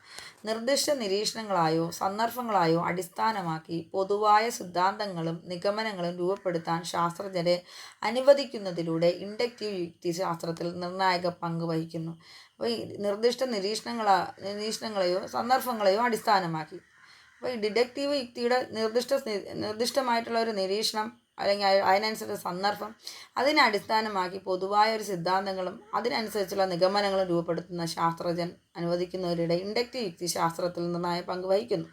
നിർദ്ദിഷ്ട നിരീക്ഷണങ്ങളായോ സന്ദർഭങ്ങളായോ അടിസ്ഥാനമാക്കി പൊതുവായ സിദ്ധാന്തങ്ങളും നിഗമനങ്ങളും രൂപപ്പെടുത്താൻ ശാസ്ത്രജ്ഞരെ അനുവദിക്കുന്നതിലൂടെ ഇൻഡക്റ്റീവ് യുക്തി ശാസ്ത്രത്തിൽ നിർണായക പങ്ക് വഹിക്കുന്നു. അപ്പോൾ ഈ നിർദ്ദിഷ്ട നിരീക്ഷണങ്ങളെയോ സന്ദർഭങ്ങളെയോ അടിസ്ഥാനമാക്കി, അപ്പോൾ ഈ ഡിഡക്റ്റീവ് യുക്തിയുടെ നിർദ്ദിഷ്ടമായിട്ടുള്ള ഒരു നിരീക്ഷണം അല്ലെങ്കിൽ അതിനനുസരിച്ച് സന്ദർഭം, അതിനെ അടിസ്ഥാനമാക്കി പൊതുവായ ഒരു സിദ്ധാന്തങ്ങളും അതിനനുസരിച്ചുള്ള നിഗമനങ്ങളും രൂപപ്പെടുത്തുന്ന ശാസ്ത്രജ്ഞൻ അനുവദിക്കുന്നവരുടെ ഇൻഡക്റ്റീവ് യുക്തി ശാസ്ത്രത്തിൽ നിർണായക പങ്ക് വഹിക്കുന്നു.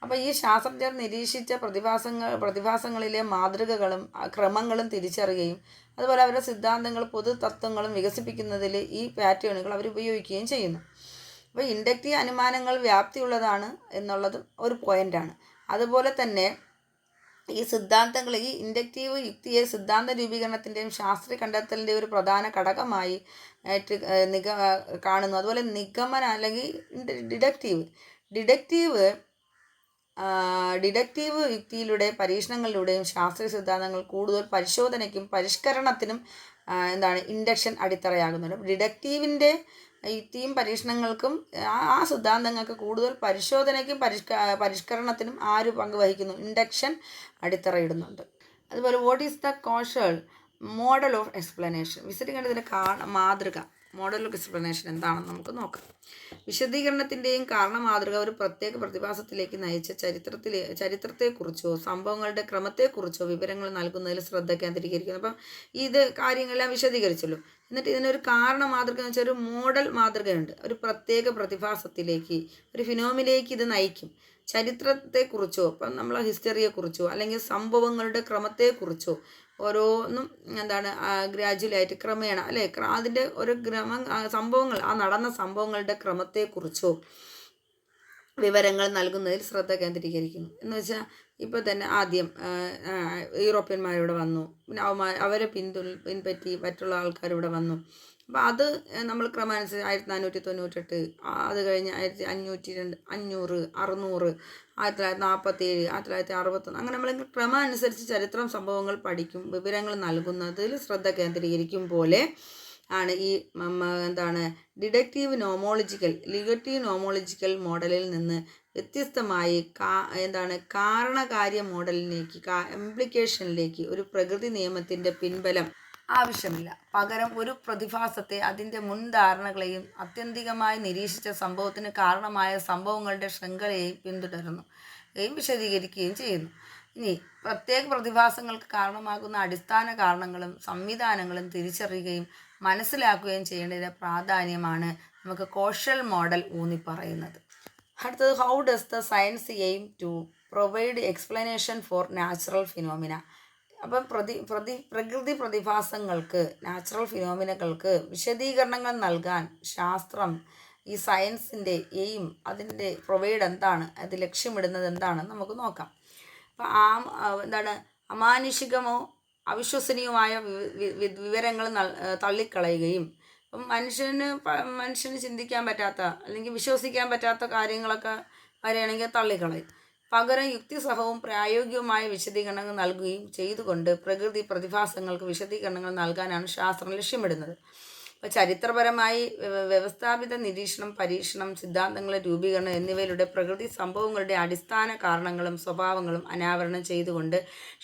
അപ്പോൾ ഈ ശാസ്ത്രജ്ഞർ നിരീക്ഷിച്ച പ്രതിഭാസങ്ങളിലെ മാതൃകകളും ക്രമങ്ങളും തിരിച്ചറിയുകയും അതുപോലെ അവരുടെ സിദ്ധാന്തങ്ങൾ പൊതുതത്വങ്ങളും വികസിപ്പിക്കുന്നതിൽ ഈ പാറ്റേണുകൾ അവർ ഉപയോഗിക്കുകയും ചെയ്യുന്നു. അപ്പോൾ ഇൻഡക്റ്റീവ് അനുമാനങ്ങൾ വ്യാപ്തിയുള്ളതാണ് എന്നുള്ളതും ഒരു പോയിൻ്റാണ്. അതുപോലെ തന്നെ ഈ സിദ്ധാന്തങ്ങൾ, ഈ ഇൻഡക്റ്റീവ് യുക്തിയെ സിദ്ധാന്ത രൂപീകരണത്തിൻ്റെയും ശാസ്ത്രീയ കണ്ടെത്തലിൻ്റെയും ഒരു പ്രധാന ഘടകമായി കാണുന്നു. അതുപോലെ നിഗമന അല്ലെങ്കിൽ ഡിഡക്റ്റീവ് യുക്തിയിലൂടെ പരീക്ഷണങ്ങളിലൂടെയും ശാസ്ത്രീയ സിദ്ധാന്തങ്ങൾ കൂടുതൽ പരിശോധനയ്ക്കും പരിഷ്കരണത്തിനും ഇൻഡക്ഷൻ അടിത്തറയാകുന്നുണ്ട്. ഡിഡക്റ്റീവിൻ്റെ യുക്തിയും പരീക്ഷണങ്ങൾക്കും ആ സിദ്ധാന്തങ്ങൾക്ക് കൂടുതൽ പരിശോധനയ്ക്കും പരിഷ്കരണത്തിനും ആര് പങ്ക് വഹിക്കുന്നു? ഇൻഡക്ഷൻ അടിത്തറയിടുന്നുണ്ട്. അതുപോലെ what is the causal model of explanation? വിശദീകരണത്തിൻ്റെ മാതൃക, മോഡൽ ഓഫ് എക്സ്പ്ലനേഷൻ എന്താണെന്ന് നമുക്ക് നോക്കാം. വിശദീകരണത്തിൻ്റെയും കാരണ മാതൃക ഒരു പ്രത്യേക പ്രതിഭാസത്തിലേക്ക് നയിച്ച ചരിത്രത്തെക്കുറിച്ചോ സംഭവങ്ങളുടെ ക്രമത്തെക്കുറിച്ചോ വിവരങ്ങൾ നൽകുന്നതിൽ ശ്രദ്ധ കേന്ദ്രീകരിക്കുന്നു. അപ്പം ഇത് കാര്യങ്ങളെല്ലാം വിശദീകരിച്ചല്ലോ. എന്നിട്ട് ഇതിനൊരു കാരണ മാതൃക എന്ന് വെച്ചാൽ ഒരു മോഡൽ മാതൃകയുണ്ട്. ഒരു പ്രത്യേക പ്രതിഭാസത്തിലേക്ക്, ഒരു ഫിനോമിലേക്ക് ഇത് നയിക്കും. ചരിത്രത്തെക്കുറിച്ചോ ഇപ്പം നമ്മളെ ഹിസ്റ്ററിയെക്കുറിച്ചോ അല്ലെങ്കിൽ സംഭവങ്ങളുടെ ക്രമത്തെക്കുറിച്ചോ ഓരോന്നും ഗ്രാജുവലായിട്ട് ക്രമേണ അല്ലേ അതിൻ്റെ ഒരു സംഭവങ്ങൾ, ആ നടന്ന സംഭവങ്ങളുടെ ക്രമത്തെക്കുറിച്ചോ വിവരങ്ങൾ നൽകുന്നതിൽ ശ്രദ്ധ കേന്ദ്രീകരിക്കുന്നു. എന്ന് വെച്ചാൽ ഇപ്പോൾ തന്നെ ആദ്യം യൂറോപ്യന്മാരിവിടെ വന്നു, പിന്നെ അവരെ പിൻപറ്റി മറ്റുള്ള ആൾക്കാരിവിടെ വന്നു, അപ്പോൾ അത് നമ്മൾ ക്രമാനുസരിച്ച് 1498, അത് കഴിഞ്ഞ് 1502, 500, 600, 1947, 1961, അങ്ങനെ നമ്മൾ ക്രമാനുസരിച്ച് ചരിത്രം സംഭവങ്ങൾ പഠിക്കും, വിവരങ്ങൾ നൽകുന്നതിൽ ശ്രദ്ധ കേന്ദ്രീകരിക്കും പോലെ ആണ് ഈ എന്താണ് ലിഗറ്റീവ് നോമോളജിക്കൽ മോഡലിൽ നിന്ന് വ്യത്യസ്തമായി കാരണകാര്യ മോഡലിലേക്ക് ഇംപ്ലിക്കേഷനിലേക്ക് ഒരു പ്രകൃതി നിയമത്തിൻ്റെ പിൻബലം ആവശ്യമില്ല. പകരം ഒരു പ്രതിഭാസത്തെ അതിൻ്റെ മുൻധാരണകളെയും ആത്യന്തികമായി നിരീക്ഷിച്ച സംഭവത്തിന് കാരണമായ സംഭവങ്ങളുടെ ശൃംഖലയെയും പിന്തുടരുന്നു വിശദീകരിക്കുകയും ചെയ്യുന്നു. ഇനി പ്രത്യേക പ്രതിഭാസങ്ങൾക്ക് കാരണമാകുന്ന അടിസ്ഥാന കാരണങ്ങളും സംവിധാനങ്ങളും തിരിച്ചറിയുകയും മനസ്സിലാക്കുകയും ചെയ്യേണ്ടതിൻ്റെ പ്രാധാന്യമാണ് നമുക്ക് കോഷൽ മോഡൽ ഊന്നിപ്പറയുന്നത്. അടുത്തത്, how does the science aim to provide explanation for natural phenomena. അപ്പം പ്രകൃതി പ്രതിഭാസങ്ങൾക്ക്, നാച്ചുറൽ ഫിനോമിനകൾക്ക് വിശദീകരണങ്ങൾ നൽകാൻ ശാസ്ത്രം, ഈ സയൻസിൻ്റെ എയിം, അതിൻ്റെ പ്രൊവൈഡ് എന്താണ്, അത് ലക്ഷ്യമിടുന്നത് എന്താണെന്ന് നമുക്ക് നോക്കാം. അപ്പം അമാനുഷികമോ അവിശ്വസനീയമായ വിവരങ്ങൾ തള്ളിക്കളയുകയും, അപ്പം മനുഷ്യന് ചിന്തിക്കാൻ പറ്റാത്ത അല്ലെങ്കിൽ വിശ്വസിക്കാൻ പറ്റാത്ത കാര്യങ്ങളൊക്കെ വരികയാണെങ്കിൽ തള്ളിക്കളയും. പകരം യുക്തിസഹവും പ്രായോഗികവുമായ വിശദീകരണങ്ങൾ നൽകുകയും ചെയ്തുകൊണ്ട് പ്രകൃതി പ്രതിഭാസങ്ങൾക്ക് വിശദീകരണങ്ങൾ നൽകാനാണ് ശാസ്ത്രം ലക്ഷ്യമിടുന്നത്. അപ്പോൾ ചരിത്രപരമായി വ്യവസ്ഥാപിത നിരീക്ഷണം, പരീക്ഷണം, സിദ്ധാന്തങ്ങളുടെ രൂപീകരണം എന്നിവയിലൂടെ പ്രകൃതി സംഭവങ്ങളുടെ അടിസ്ഥാന കാരണങ്ങളും സ്വഭാവങ്ങളും അനാവരണം ചെയ്തുകൊണ്ട്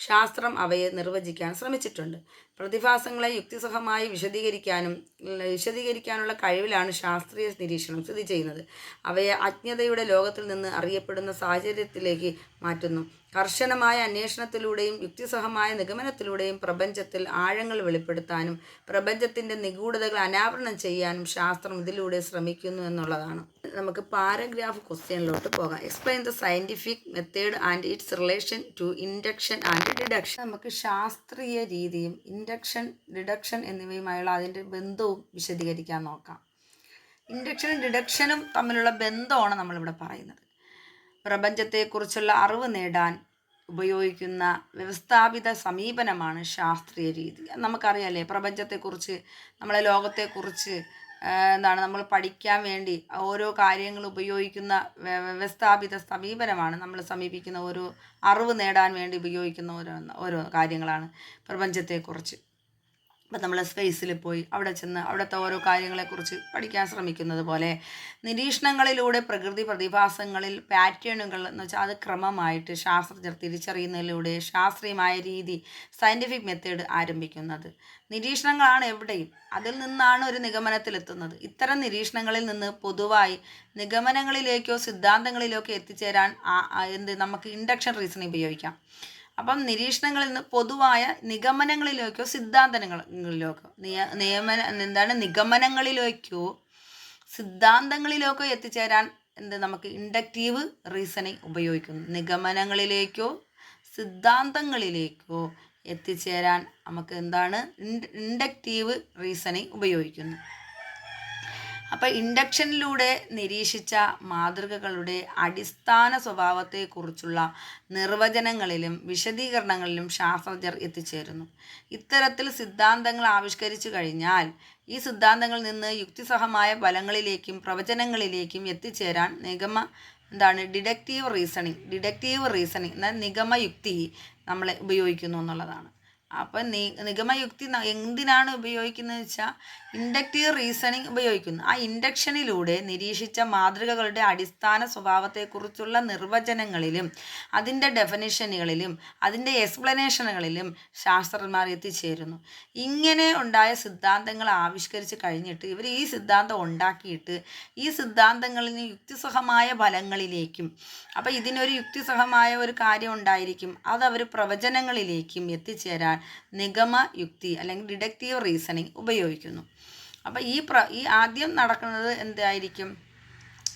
ശാസ്ത്രം അവയെ നിർവചിക്കാൻ ശ്രമിച്ചിട്ടുണ്ട്. പ്രതിഭാസങ്ങളെ യുക്തിസഹമായി വിശദീകരിക്കാനുള്ള കഴിവിലാണ് ശാസ്ത്രീയ നിരീക്ഷണം സ്ഥിതി ചെയ്യുന്നത്. അവയെ അജ്ഞതയുടെ ലോകത്തിൽ നിന്ന് അറിയപ്പെടുന്ന സാഹചര്യത്തിലേക്ക് മാറ്റുന്നു. കർശനമായ അന്വേഷണത്തിലൂടെയും യുക്തിസഹമായ നിഗമനത്തിലൂടെയും പ്രപഞ്ചത്തിൽ ആഴങ്ങൾ വെളിപ്പെടുത്താനും പ്രപഞ്ചത്തിൻ്റെ നിഗൂഢതകൾ അനാവരണം ചെയ്യാനും ശാസ്ത്രം ഇതിലൂടെ ശ്രമിക്കുന്നു എന്നുള്ളതാണ്. നമുക്ക് പാരഗ്രാഫ് ക്വസ്റ്റ്യനിലോട്ട് പോകാം. Explain the scientific method and its relation to induction and deduction. നമുക്ക് ശാസ്ത്രീയ രീതിയും ഇൻഡക്ഷൻ, ഡിഡക്ഷൻ എന്നിവയുമായുള്ള അതിൻ്റെ ബന്ധവും വിശദീകരിക്കാൻ നോക്കാം. ഇൻഡക്ഷനും ഡിഡക്ഷനും തമ്മിലുള്ള ബന്ധമാണ് നമ്മളിവിടെ പറയുന്നത്. പ്രപഞ്ചത്തെക്കുറിച്ചുള്ള അറിവ് നേടാൻ ഉപയോഗിക്കുന്ന വ്യവസ്ഥാപിത സമീപനമാണ് ശാസ്ത്രീയ രീതി. നമുക്കറിയാമല്ലേ, പ്രപഞ്ചത്തെക്കുറിച്ച്, നമ്മളെ ലോകത്തെക്കുറിച്ച് നമ്മൾ പഠിക്കാൻ വേണ്ടി ഓരോ കാര്യങ്ങൾ ഉപയോഗിക്കുന്ന വ്യവസ്ഥാപിത സമീപനമാണ് നമ്മൾ സമീപിക്കുന്ന ഓരോ അറിവ് നേടാൻ വേണ്ടി ഉപയോഗിക്കുന്ന ഓരോ കാര്യങ്ങളാണ് പ്രപഞ്ചത്തെക്കുറിച്ച്. ഇപ്പം നമ്മൾ സ്പേസിൽ പോയി അവിടെ ചെന്ന് അവിടുത്തെ ഓരോ കാര്യങ്ങളെക്കുറിച്ച് പഠിക്കാൻ ശ്രമിക്കുന്നത് പോലെ നിരീക്ഷണങ്ങളിലൂടെ പ്രകൃതി പ്രതിഭാസങ്ങളിൽ പാറ്റേണുകൾ എന്ന് വെച്ചാൽ അത് ക്രമമായിട്ട് ശാസ്ത്രജ്ഞർ തിരിച്ചറിയുന്നതിലൂടെ ശാസ്ത്രീയമായ രീതി, സയൻറ്റിഫിക് മെത്തേഡ് ആരംഭിക്കുന്നത്. നിരീക്ഷണങ്ങളാണ് എവിടെയും, അതിൽ നിന്നാണ് ഒരു നിഗമനത്തിലെത്തുന്നത്. ഇത്തരം നിരീക്ഷണങ്ങളിൽ നിന്ന് പൊതുവായി നിഗമനങ്ങളിലേക്കോ സിദ്ധാന്തങ്ങളിലേക്കോ എത്തിച്ചേരാൻ നമുക്ക് ഇൻഡക്ഷൻ റീസണിങ് ഉപയോഗിക്കാം. അപ്പം നിരീക്ഷണങ്ങളിൽ നിന്ന് പൊതുവായ നിഗമനങ്ങളിലേക്കോ സിദ്ധാന്തങ്ങളിലേക്കോ നിഗമനങ്ങളിലേക്കോ സിദ്ധാന്തങ്ങളിലേക്കോ എത്തിച്ചേരാൻ നമുക്ക് ഇൻഡക്റ്റീവ് റീസണിങ് ഉപയോഗിക്കുന്നു. നിഗമനങ്ങളിലേക്കോ സിദ്ധാന്തങ്ങളിലേക്കോ എത്തിച്ചേരാൻ നമുക്ക് ഇൻഡക്റ്റീവ് റീസണിങ് ഉപയോഗിക്കുന്നു. അപ്പോൾ ഇൻഡക്ഷനിലൂടെ നിരീക്ഷിച്ച മാതൃകകളുടെ അടിസ്ഥാന സ്വഭാവത്തെക്കുറിച്ചുള്ള നിർവചനങ്ങളിലും വിശദീകരണങ്ങളിലും ശാസ്ത്രജ്ഞർ എത്തിച്ചേരുന്നു. ഇത്തരത്തിൽ സിദ്ധാന്തങ്ങൾ ആവിഷ്കരിച്ചു കഴിഞ്ഞാൽ ഈ സിദ്ധാന്തങ്ങളിൽ നിന്ന് യുക്തിസഹമായ ഫലങ്ങളിലേക്കും പ്രവചനങ്ങളിലേക്കും എത്തിച്ചേരാൻ ഡിഡക്റ്റീവ് റീസണിങ് എന്നാൽ നിഗമയുക്തി നമ്മളെ ഉപയോഗിക്കുന്നു എന്നുള്ളതാണ്. അപ്പം നിഗമയുക്തി എന്തിനാണ് ഉപയോഗിക്കുന്നത് വെച്ചാൽ ഇൻഡക്റ്റീവ് റീസണിങ് ഉപയോഗിക്കുന്നു. ആ ഇൻഡക്ഷനിലൂടെ നിരീക്ഷിച്ച മാതൃകകളുടെ അടിസ്ഥാന സ്വഭാവത്തെക്കുറിച്ചുള്ള നിർവചനങ്ങളിലും അതിൻ്റെ ഡെഫിനിഷനുകളിലും അതിൻ്റെ എക്സ്പ്ലനേഷനുകളിലും ശാസ്ത്രജ്ഞന്മാർ എത്തിച്ചേരുന്നു. ഇങ്ങനെ ഉണ്ടായ സിദ്ധാന്തങ്ങൾ ആവിഷ്കരിച്ച് കഴിഞ്ഞിട്ട് ഇവർ ഈ സിദ്ധാന്തം ഉണ്ടാക്കിയിട്ട് ഈ സിദ്ധാന്തങ്ങളിൽ യുക്തിസഹമായ ഫലങ്ങളിലേക്കും, അപ്പോൾ ഇതിനൊരു യുക്തിസഹമായ ഒരു കാര്യം ഉണ്ടായിരിക്കും, അതവർ പ്രവചനങ്ങളിലേക്കും എത്തിച്ചേരാൻ നിഗമയുക്തി അല്ലെങ്കിൽ ഡിഡക്റ്റീവ് റീസണിങ് ഉപയോഗിക്കുന്നു. അപ്പോൾ ഈ ആദ്യം നടക്കുന്നത് എന്തായിരിക്കും?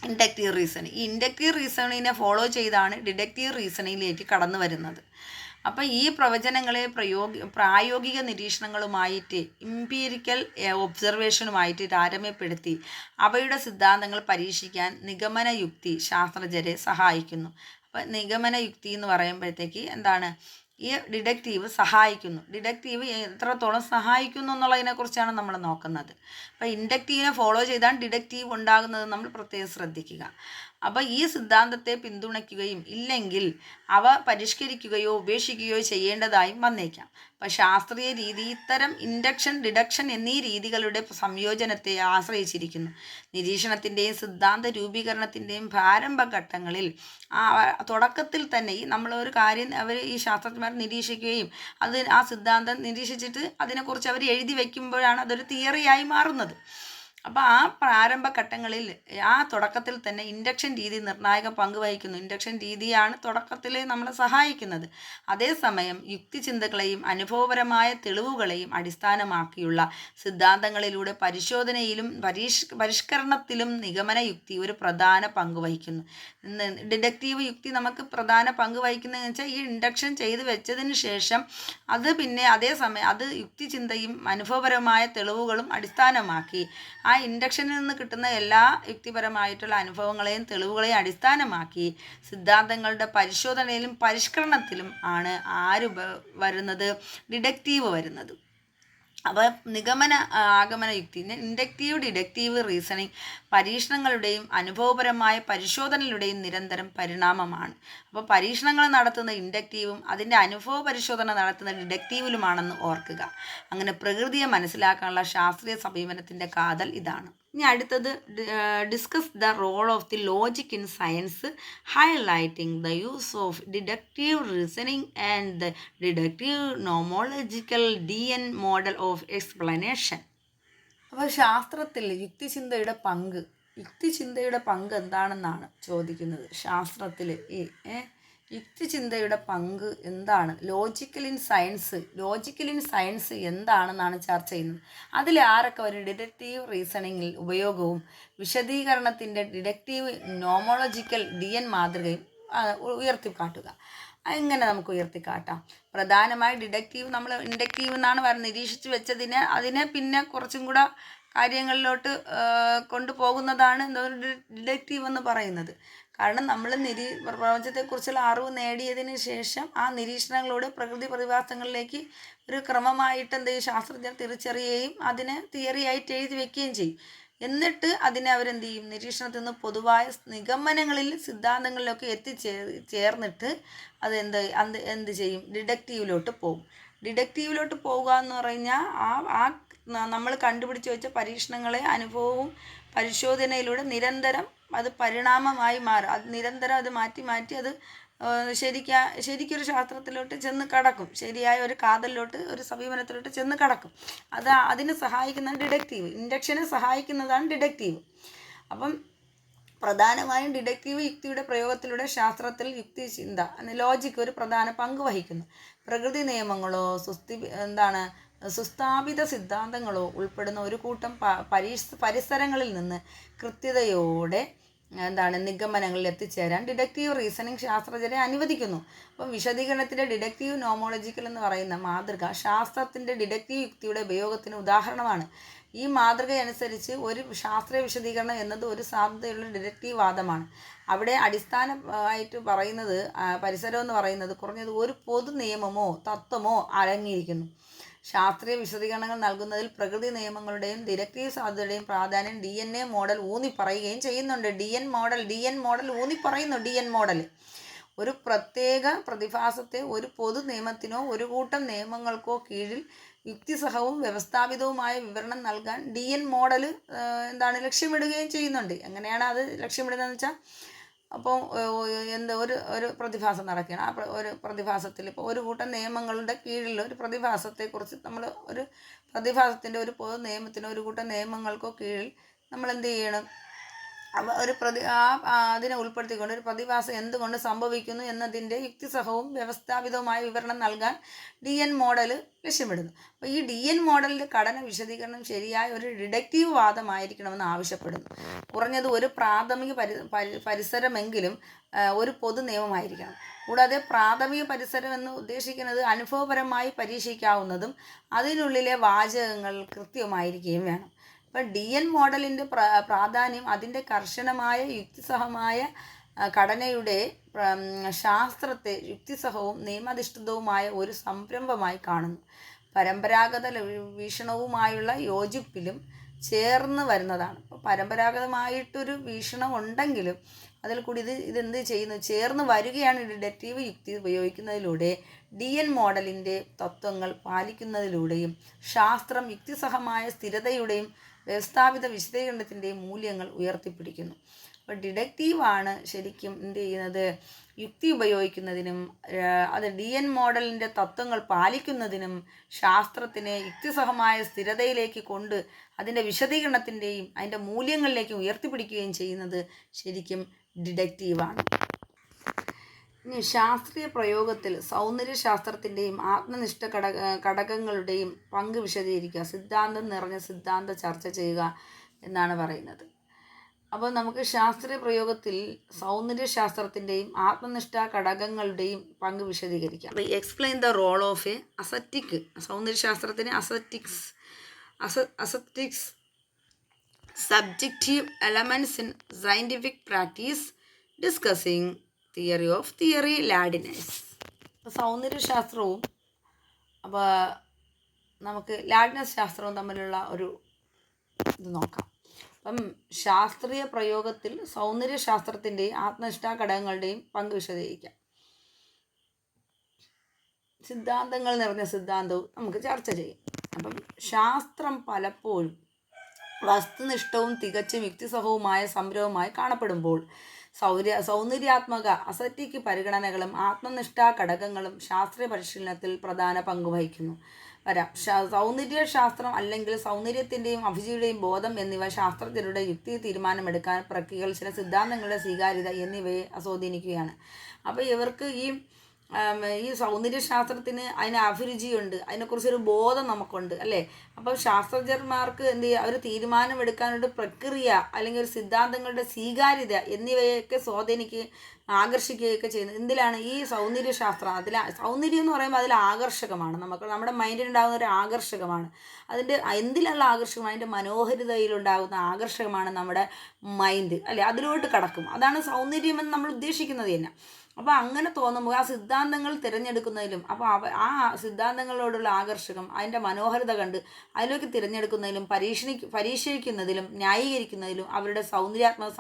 Inductive reasoning. ഈ ഇൻഡക്റ്റീവ് റീസണിങ്ങിനെ ഫോളോ ചെയ്താണ് ഡിഡക്റ്റീവ് റീസണിങ്ങിലേക്ക് കടന്നു വരുന്നത്. അപ്പോൾ ഈ പ്രവചനങ്ങളെ പ്രായോഗിക നിരീക്ഷണങ്ങളുമായിട്ട് എംപിരിക്കൽ ഒബ്സർവേഷനുമായിട്ട് താരതമ്യപ്പെടുത്തി അവയുടെ സിദ്ധാന്തങ്ങൾ പരീക്ഷിക്കാൻ നിഗമനയുക്തി ശാസ്ത്രജ്ഞരെ സഹായിക്കുന്നു. അപ്പം നിഗമനയുക്തി എന്ന് പറയുമ്പോഴത്തേക്ക് ഈ ഡിഡക്റ്റീവ് സഹായിക്കുന്നു. ഡിഡക്റ്റീവ് എത്രത്തോളം സഹായിക്കുന്നു എന്നുള്ളതിനെക്കുറിച്ചാണ് നമ്മൾ നോക്കുന്നത്. അപ്പോൾ ഇൻഡക്റ്റീവിനെ ഫോളോ ചെയ്താണ് ഡിഡക്റ്റീവ് ഉണ്ടാകുന്നത് നമ്മൾ പ്രത്യേകം ശ്രദ്ധിക്കുക. അപ്പോൾ ഈ സിദ്ധാന്തത്തെ പിന്തുണയ്ക്കുകയും ഇല്ലെങ്കിൽ അവ പരിഷ്കരിക്കുകയോ ഉപേക്ഷിക്കുകയോ ചെയ്യേണ്ടതായും വന്നേക്കാം. അപ്പോൾ ശാസ്ത്രീയ രീതി ഇത്തരം ഇൻഡക്ഷൻ, ഡിഡക്ഷൻ എന്നീ രീതികളുടെ സംയോജനത്തെ ആശ്രയിച്ചിരിക്കുന്നു. നിരീക്ഷണത്തിൻ്റെയും സിദ്ധാന്ത രൂപീകരണത്തിൻ്റെയും പ്രാരംഭഘട്ടങ്ങളിൽ തുടക്കത്തിൽ തന്നെ നമ്മളൊരു കാര്യം ഈ ശാസ്ത്രജ്ഞന്മാർ നിരീക്ഷിക്കുകയും ആ സിദ്ധാന്തം നിരീക്ഷിച്ചിട്ട് അതിനെക്കുറിച്ച് അവർ എഴുതി വയ്ക്കുമ്പോഴാണ് അതൊരു തിയറിയായി മാറുന്നത്. അപ്പോൾ ആ പ്രാരംഭഘട്ടങ്ങളിൽ തുടക്കത്തിൽ തന്നെ ഇൻഡക്ഷൻ രീതി നിർണായക പങ്ക് വഹിക്കുന്നു. ഇൻഡക്ഷൻ രീതിയാണ് തുടക്കത്തിൽ നമ്മളെ സഹായിക്കുന്നത്. അതേസമയം യുക്തിചിന്തകളെയും അനുഭവപരമായ തെളിവുകളെയും അടിസ്ഥാനമാക്കിയുള്ള സിദ്ധാന്തങ്ങളിലൂടെ പരിശോധനയിലും പരിഷ്കരണത്തിലും നിഗമന യുക്തി ഒരു പ്രധാന പങ്ക് വഹിക്കുന്നു. ഡിഡക്റ്റീവ് യുക്തി നമുക്ക് പ്രധാന പങ്ക് വഹിക്കുന്നതെന്ന് വെച്ചാൽ ഈ ഇൻഡക്ഷൻ ചെയ്ത് വെച്ചതിന് ശേഷം അത് പിന്നെ അതേസമയം അത് യുക്തിചിന്തയും അനുഭവപരമായ തെളിവുകളും അടിസ്ഥാനമാക്കി ആ ഇൻഡക്ഷനിൽ നിന്ന് കിട്ടുന്ന എല്ലാ യുക്തിപരമായിട്ടുള്ള അനുഭവങ്ങളെയും തെളിവുകളെയും അടിസ്ഥാനമാക്കി സിദ്ധാന്തങ്ങളുടെ പരിശോധനയിലും പരിഷ്കരണത്തിലും ആണ് വരുന്നത്, ഡിഡക്റ്റീവ് വരുന്നത്. അപ്പോൾ ആഗമന യുക്തി, ഇൻഡക്റ്റീവ് ഡിഡക്റ്റീവ് റീസണിങ് പരീക്ഷണങ്ങളുടെയും അനുഭവപരമായ പരിശോധനകളുടെയും നിരന്തരം പരിണാമമാണ്. അപ്പോൾ പരീക്ഷണങ്ങൾ നടത്തുന്ന ഇൻഡക്റ്റീവും അതിൻ്റെ അനുഭവ പരിശോധന നടത്തുന്ന ഡിഡക്റ്റീവിലുമാണെന്ന് ഓർക്കുക. അങ്ങനെ പ്രകൃതിയെ മനസ്സിലാക്കാനുള്ള ശാസ്ത്രീയ സമീപനത്തിൻ്റെ കാതൽ ഇതാണ്. ഇനി അടുത്തത് discuss the role of the logic in science, highlighting the use of deductive reasoning and the deductive nomological DN model of explanation. അപ്പോൾ ശാസ്ത്രത്തിൽ യുക്തിചിന്തയുടെ പങ്ക് എന്താണെന്നാണ് ചോദിക്കുന്നത്. ശാസ്ത്രത്തിൽ യുക്തിചിന്തയുടെ പങ്ക് എന്താണ്? ലോജിക്കൽ ഇൻ സയൻസ് എന്താണെന്നാണ് ചർച്ച ചെയ്യുന്നത്. അതിൽ ആരൊക്കെ ഒരു ഡിഡക്റ്റീവ് റീസണിങ്ങിൽ ഉപയോഗവും വിശദീകരണത്തിൻ്റെ ഡിഡക്റ്റീവ് നോമോളജിക്കൽ DN മാതൃകയും ഉയർത്തിക്കാട്ടുക. എങ്ങനെ നമുക്ക് ഉയർത്തിക്കാട്ടാം? പ്രധാനമായി ഡിഡക്റ്റീവ് നമ്മൾ ഇൻഡക്റ്റീവ് എന്നാണ് നിരീക്ഷിച്ച് വെച്ചതിന് അതിനെ പിന്നെ കുറച്ചും കൂടെ കാര്യങ്ങളിലോട്ട് കൊണ്ടുപോകുന്നതാണ് ഡിഡക്റ്റീവ് എന്ന് പറയുന്നത്. കാരണം നമ്മൾ പ്രപഞ്ചത്തെക്കുറിച്ചുള്ള അറിവ് നേടിയതിന് ശേഷം ആ നിരീക്ഷണങ്ങളോട് പ്രകൃതി പ്രതിഭാസങ്ങളിലേക്ക് ഒരു ക്രമമായിട്ട് ശാസ്ത്രജ്ഞർ തിരിച്ചറിയുകയും അതിനെ തിയറിയായിട്ട് എഴുതി വയ്ക്കുകയും ചെയ്യും. എന്നിട്ട് അതിനെ അവരെന്ത് ചെയ്യും? നിരീക്ഷണത്തിൽ നിന്ന് പൊതുവായ നിഗമനങ്ങളിൽ സിദ്ധാന്തങ്ങളിലൊക്കെ ചേർന്നിട്ട് എന്ത് ചെയ്യും? ഡിഡക്റ്റീവിലോട്ട് പോകും. ഡിഡക്റ്റീവിലോട്ട് പോകുക എന്ന് പറഞ്ഞാൽ ആ നമ്മൾ കണ്ടുപിടിച്ച് വെച്ച പരീക്ഷണങ്ങളെ അനുഭവവും പരിശോധനയിലൂടെ നിരന്തരം അത് പരിണാമമായി മാറും. അത് നിരന്തരം അത് മാറ്റി അത് ശരിക്കൊരു ശാസ്ത്രത്തിലോട്ട് ചെന്ന് കടക്കും. ശരിയായ ഒരു കാതലിലോട്ട്, ഒരു സമീപനത്തിലോട്ട് ചെന്ന് കടക്കും. അതിന് സഹായിക്കുന്ന ഡിഡക്റ്റീവ്, ഇൻഡക്ഷനെ സഹായിക്കുന്നതാണ് ഡിഡക്റ്റീവ്. അപ്പം പ്രധാനമായും ഡിഡക്റ്റീവ് യുക്തിയുടെ പ്രയോഗത്തിലൂടെ ശാസ്ത്രത്തിൽ യുക്തിചിന്ത, ലോജിക്ക് ഒരു പ്രധാന പങ്ക് വഹിക്കുന്നു. പ്രകൃതി നിയമങ്ങളോ സുസ്ഥാപിത സിദ്ധാന്തങ്ങളോ ഉൾപ്പെടുന്ന ഒരു കൂട്ടം പരിസരങ്ങളിൽ നിന്ന് കൃത്യതയോടെ നിഗമനങ്ങളിൽ എത്തിച്ചേരാൻ ഡിഡക്റ്റീവ് റീസണിങ് ശാസ്ത്രജ്ഞരെ അനുവദിക്കുന്നു. അപ്പം വിശദീകരണത്തിൻ്റെ ഡിഡക്റ്റീവ് നോമോളജിക്കൽ എന്ന് പറയുന്ന മാതൃക ശാസ്ത്രത്തിൻ്റെ ഡിഡക്റ്റീവ് യുക്തിയുടെ ഉപയോഗത്തിന് ഉദാഹരണമാണ്. ഈ മാതൃകയനുസരിച്ച് ഒരു ശാസ്ത്രീയ വിശദീകരണം എന്നത് ഒരു സാധ്യതയുള്ള ഡിഡക്റ്റീവ് വാദമാണ്. അവിടെ അടിസ്ഥാനമായിട്ട് പറയുന്നത് പരിസരം എന്ന് പറയുന്നത് കുറഞ്ഞത് ഒരു പൊതു നിയമമോ തത്വമോ അടങ്ങിയിരിക്കുന്നു. ശാസ്ത്രീയ വിശദീകരണങ്ങൾ നൽകുന്നതിൽ പ്രകൃതി നിയമങ്ങളുടെയും ഡിഡക്റ്റീവ് സാധ്യതയുടെയും പ്രാധാന്യം DNA മോഡൽ ഊന്നി പറയുകയും ചെയ്യുന്നുണ്ട്. DN മോഡൽ ഊന്നി പറയുന്നു. DN മോഡൽ ഒരു പ്രത്യേക പ്രതിഭാസത്തെ ഒരു പൊതു നിയമത്തിനോ ഒരു കൂട്ടം നിയമങ്ങൾക്കോ കീഴിൽ യുക്തിസഹവും വ്യവസ്ഥാപിതവുമായ വിവരണം നൽകാൻ DN മോഡൽ ലക്ഷ്യമിടുകയും ചെയ്യുന്നുണ്ട്. എങ്ങനെയാണ് അത് ലക്ഷ്യമിടുന്നതെന്ന് വെച്ചാൽ, അപ്പോൾ ഒരു പ്രതിഭാസം നടക്കുകയാണ്. ആ ഒരു പ്രതിഭാസത്തിൽ ഇപ്പോൾ ഒരു കൂട്ടം നിയമങ്ങളുടെ കീഴിൽ ഒരു പ്രതിഭാസത്തെക്കുറിച്ച് നമ്മൾ ഒരു പ്രതിഭാസത്തിൻ്റെ ഒരു പൊതു നിയമത്തിനോ ഒരു കൂട്ടം നിയമങ്ങൾക്കോ കീഴിൽ നമ്മൾ എന്ത് ചെയ്യണം? അതിനെ ഉൾപ്പെടുത്തിക്കൊണ്ട് ഒരു പ്രതിഭാസം എന്തുകൊണ്ട് സംഭവിക്കുന്നു എന്നതിൻ്റെ യുക്തിസഹവും വ്യവസ്ഥാപിതവുമായ വിവരണം നൽകാൻ DN മോഡൽ ലക്ഷ്യമിടുന്നു. അപ്പോൾ ഈ DN മോഡലിൻ്റെ ഘടന വിശദീകരണം ശരിയായ ഒരു ഡിഡക്റ്റീവ് വാദമായിരിക്കണമെന്ന് ആവശ്യപ്പെടുന്നു. കുറഞ്ഞത് ഒരു പ്രാഥമിക പരിസരമെങ്കിലും ഒരു പൊതു നിയമമായിരിക്കണം. കൂടാതെ പ്രാഥമിക പരിസരം എന്ന് ഉദ്ദേശിക്കുന്നത് അനുഭവപരമായി പരീക്ഷിക്കാവുന്നതും അതിനുള്ളിലെ വാചകങ്ങൾ കൃത്യമായിരിക്കുകയും വേണം. അപ്പോൾ DN മോഡലിൻ്റെ പ്രാധാന്യം അതിൻ്റെ കർശനമായ യുക്തിസഹമായ ഘടനയുടെ ശാസ്ത്രത്തെ യുക്തിസഹവും നിയമാധിഷ്ഠിതവുമായ ഒരു സംരംഭമായി കാണുന്നു. പരമ്പരാഗത വീക്ഷണവുമായുള്ള യോജിപ്പിലും ചേർന്ന് വരുന്നതാണ്. അപ്പോൾ പരമ്പരാഗതമായിട്ടൊരു വീക്ഷണം ഉണ്ടെങ്കിലും അതിൽ കൂടി ഇതെന്ത് ചെയ്യുന്നു, ചേർന്ന് വരികയാണ്. ഡിഡക്റ്റീവ് യുക്തി ഉപയോഗിക്കുന്നതിലൂടെ DN മോഡലിൻ്റെ തത്വങ്ങൾ പാലിക്കുന്നതിലൂടെയും ശാസ്ത്രം യുക്തിസഹമായ സ്ഥിരതയുടെയും വ്യവസ്ഥാപിത വിശദീകരണത്തിൻ്റെയും മൂല്യങ്ങൾ ഉയർത്തിപ്പിടിക്കുന്നു. അപ്പോൾ ഡിഡക്റ്റീവാണ് ശരിക്കും എന്ത് ചെയ്യുന്നത്, യുക്തി ഉപയോഗിക്കുന്നതിനും അത് DN മോഡലിൻ്റെ തത്വങ്ങൾ പാലിക്കുന്നതിനും ശാസ്ത്രത്തിനെ യുക്തിസഹമായ സ്ഥിരതയിലേക്ക് കൊണ്ട് അതിൻ്റെ വിശദീകരണത്തിൻ്റെയും അതിൻ്റെ മൂല്യങ്ങളിലേക്ക് ഉയർത്തിപ്പിടിക്കുകയും ചെയ്യുന്നത് ശരിക്കും ഡിഡക്റ്റീവാണ്. ഇനി ശാസ്ത്രീയ പ്രയോഗത്തിൽ സൗന്ദര്യശാസ്ത്രത്തിൻ്റെയും ആത്മനിഷ്ഠ ഘടകങ്ങളുടെയും പങ്ക് വിശദീകരിക്കുക, സിദ്ധാന്തം നിറഞ്ഞ സിദ്ധാന്ത ചർച്ച ചെയ്യുക എന്നാണ് പറയുന്നത്. അപ്പോൾ നമുക്ക് ശാസ്ത്രീയ പ്രയോഗത്തിൽ സൗന്ദര്യശാസ്ത്രത്തിൻ്റെയും ആത്മനിഷ്ഠ ഘടകങ്ങളുടെയും പങ്ക് വിശദീകരിക്കാം. അപ്പോൾ explain the role of a aesthetic, സൗന്ദര്യശാസ്ത്രത്തിന് aesthetics subjective elements in scientific practice discussing theory ladenness. സൗന്ദര്യശാസ്ത്രവും അപ്പോൾ നമുക്ക് ലാഡിനസ് ശാസ്ത്രവും തമ്മിലുള്ള ഒരു ഇത് നോക്കാം. അപ്പം ശാസ്ത്രീയ പ്രയോഗത്തിൽ സൗന്ദര്യശാസ്ത്രത്തിൻ്റെയും ആത്മനിഷ്ഠ ഘടകങ്ങളുടെയും പങ്ക് വിശദീകരിക്കാം. സിദ്ധാന്തങ്ങൾ നിറഞ്ഞ സിദ്ധാന്തവും നമുക്ക് ചർച്ച ചെയ്യാം. അപ്പം ശാസ്ത്രം പലപ്പോഴും വസ്തുനിഷ്ഠവും തികച്ചും യുക്തിസഹവുമായ സംരംഭമായി കാണപ്പെടുമ്പോൾ സൗന്ദര്യാത്മക അസറ്റിക് പരിഗണനകളും ആത്മനിഷ്ഠാ ഘടകങ്ങളും ശാസ്ത്രീയ പരിശീലനത്തിൽ പ്രധാന പങ്കുവഹിക്കുന്നു. സൗന്ദര്യശാസ്ത്രം അല്ലെങ്കിൽ സൗന്ദര്യത്തിൻ്റെയും അഭിരുചിയുടെയും ബോധം എന്നിവ ശാസ്ത്രജ്ഞരുടെ യുക്തി തീരുമാനമെടുക്കാൻ പ്രക്രിയകൾ, ചില സിദ്ധാന്തങ്ങളുടെ സ്വീകാര്യത എന്നിവയെ സ്വാധീനിക്കുകയാണ്. അപ്പോൾ ഇവർക്ക് ഈ സൗന്ദര്യശാസ്ത്രത്തിന് അതിന് അഭിരുചിയുണ്ട്, അതിനെക്കുറിച്ചൊരു ബോധം നമുക്കുണ്ട് അല്ലേ. അപ്പോൾ ശാസ്ത്രജ്ഞന്മാർക്ക് എന്ത് ചെയ്യുക, ഒരു തീരുമാനമെടുക്കാനൊരു പ്രക്രിയ അല്ലെങ്കിൽ ഒരു സിദ്ധാന്തങ്ങളുടെ സ്വീകാര്യത എന്നിവയൊക്കെ ആകർഷിക്കുകയൊക്കെ ചെയ്യുന്നത് എന്തിലാണ്, ഈ സൗന്ദര്യശാസ്ത്രം. സൗന്ദര്യം എന്ന് പറയുമ്പോൾ അതിൽ ആകർഷകമാണ്, നമ്മുടെ മൈൻഡിലുണ്ടാകുന്ന ഒരു ആകർഷകമാണ്. അതിൻ്റെ എന്തിലുള്ള ആകർഷകമാണ്, അതിൻ്റെ മനോഹരിതയിലുണ്ടാകുന്ന ആകർഷകമാണ് നമ്മുടെ മൈൻഡ് അല്ലേ, അതിലോട്ട് കടക്കും. അതാണ് സൗന്ദര്യമെന്ന് നമ്മൾ ഉദ്ദേശിക്കുന്നത് തന്നെ. അപ്പോൾ അങ്ങനെ തോന്നുമ്പോൾ ആ സിദ്ധാന്തങ്ങൾ തിരഞ്ഞെടുക്കുന്നതിലും അപ്പോൾ ആ സിദ്ധാന്തങ്ങളോടുള്ള ആകർഷകം, അതിൻ്റെ മനോഹരത കണ്ട് അതിലേക്ക് തിരഞ്ഞെടുക്കുന്നതിലും പരീക്ഷിക്കുന്നതിലും ന്യായീകരിക്കുന്നതിലും അവരുടെ സൗന്ദര്യാത്മക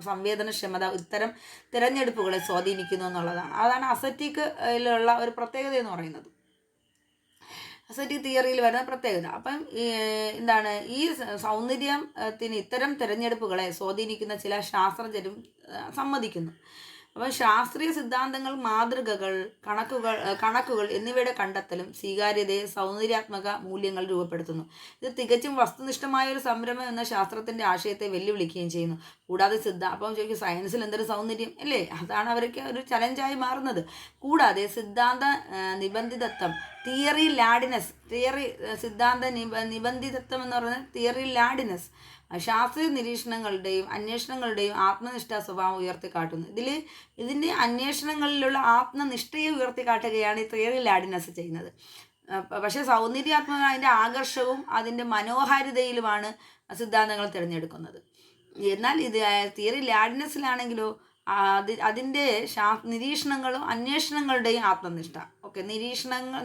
സംവേദനക്ഷമത ഇത്തരം തിരഞ്ഞെടുപ്പുകളെ സ്വാധീനിക്കുന്നു എന്നുള്ളതാണ്. അതാണ് അസറ്റിക്കിലുള്ള ഒരു പ്രത്യേകത എന്ന് പറയുന്നത്, അസറ്റിക് തിയറിയിൽ വരുന്ന പ്രത്യേകത. അപ്പം എന്താണ്, ഈ സൗന്ദര്യത്തിന് ഇത്തരം തിരഞ്ഞെടുപ്പുകളെ സ്വാധീനിക്കുന്ന ചില ശാസ്ത്രജ്ഞരും സമ്മതിക്കുന്നു. അപ്പോൾ ശാസ്ത്രീയ സിദ്ധാന്തങ്ങൾ, മാതൃകകൾ, കണക്കുകൾ എന്നിവയുടെ കണ്ടെത്തലും സ്വീകാര്യതയെ സൗന്ദര്യാത്മക മൂല്യങ്ങൾ രൂപപ്പെടുത്തുന്നു. ഇത് തികച്ചും വസ്തുനിഷ്ഠമായ ഒരു സംരംഭം എന്ന ശാസ്ത്രത്തിൻ്റെ ആശയത്തെ വെല്ലുവിളിക്കുകയും ചെയ്യുന്നു. കൂടാതെ അപ്പം ചോദിക്കും, സയൻസിൽ എന്തൊരു സൗന്ദര്യം അല്ലേ, അതാണ് അവർക്ക് ഒരു ചലഞ്ചായി മാറുന്നത്. കൂടാതെ സിദ്ധാന്ത നിബന്ധിതത്വം, സിദ്ധാന്ത നിബന്ധിതത്വം എന്ന് പറയുന്നത് തിയറി ലാഡിനസ്, ശാസ്ത്രീയ നിരീക്ഷണങ്ങളുടെയും അന്വേഷണങ്ങളുടെയും ആത്മനിഷ്ഠ സ്വഭാവം ഉയർത്തിക്കാട്ടുന്നു. ഇതിൻ്റെ അന്വേഷണങ്ങളിലുള്ള ആത്മനിഷ്ഠയെ ഉയർത്തിക്കാട്ടുകയാണ് ഈ തിയറി ലാഡിനസ് ചെയ്യുന്നത്. പക്ഷേ സൗന്ദര്യാത്മക അതിൻ്റെ ആകർഷവും അതിൻ്റെ മനോഹാരിതയിലുമാണ് സിദ്ധാന്തങ്ങൾ തിരഞ്ഞെടുക്കുന്നത്. എന്നാൽ ഇത് തിയറി ലാഡിനസിലാണെങ്കിലോ അതിൻ്റെ നിരീക്ഷണങ്ങളും അന്വേഷണങ്ങളുടെയും ആത്മനിഷ്ഠ,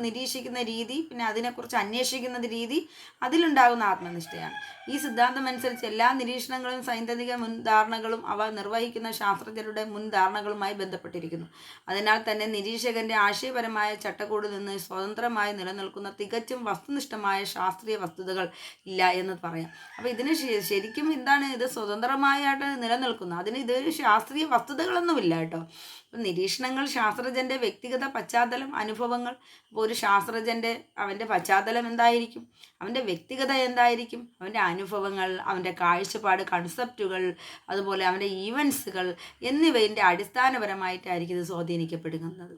നിരീക്ഷിക്കുന്ന രീതി, പിന്നെ അതിനെക്കുറിച്ച് അന്വേഷിക്കുന്ന രീതി, അതിലുണ്ടാകുന്ന ആത്മനിഷ്ഠയാണ്. ഈ സിദ്ധാന്തം അനുസരിച്ച് എല്ലാ നിരീക്ഷണങ്ങളും സൈദ്ധാന്തിക മുൻധാരണകളും അവ നിർവഹിക്കുന്ന ശാസ്ത്രജ്ഞരുടെ മുൻധാരണകളുമായി ബന്ധപ്പെട്ടിരിക്കുന്നു. അതിനാൽ തന്നെ നിരീക്ഷകൻ്റെ ആശയപരമായ ചട്ടക്കൂടിൽ നിന്ന് സ്വതന്ത്രമായി നിലനിൽക്കുന്ന തികച്ചും വസ്തുനിഷ്ഠമായ ശാസ്ത്രീയ വസ്തുതകൾ ഇല്ല എന്ന് പറയാം. അപ്പോൾ ഇതിന് ശരിക്കും എന്താണ്, ഇത് സ്വതന്ത്രമായിട്ട് നിലനിൽക്കുന്നു, അതിന് ഇതൊരു ശാസ്ത്രീയ വസ്തുതകളൊന്നുമില്ല കേട്ടോ. നിരീക്ഷണങ്ങൾ ശാസ്ത്രജ്ഞൻ്റെ വ്യക്തിഗത പശ്ചാത്തലം, അനുഭവങ്ങൾ. അപ്പോൾ ഒരു ശാസ്ത്രജ്ഞൻ്റെ അവൻ്റെ പശ്ചാത്തലം എന്തായിരിക്കും, അവൻ്റെ വ്യക്തിഗത എന്തായിരിക്കും, അവൻ്റെ അനുഭവങ്ങൾ, അവൻ്റെ കാഴ്ചപ്പാട്, കൺസെപ്റ്റുകൾ, അതുപോലെ അവൻ്റെ ഈവൻസുകൾ എന്നിവയുടെ അടിസ്ഥാനപരമായിട്ടായിരിക്കും ഇത് സ്വാധീനിക്കപ്പെടുന്നത്.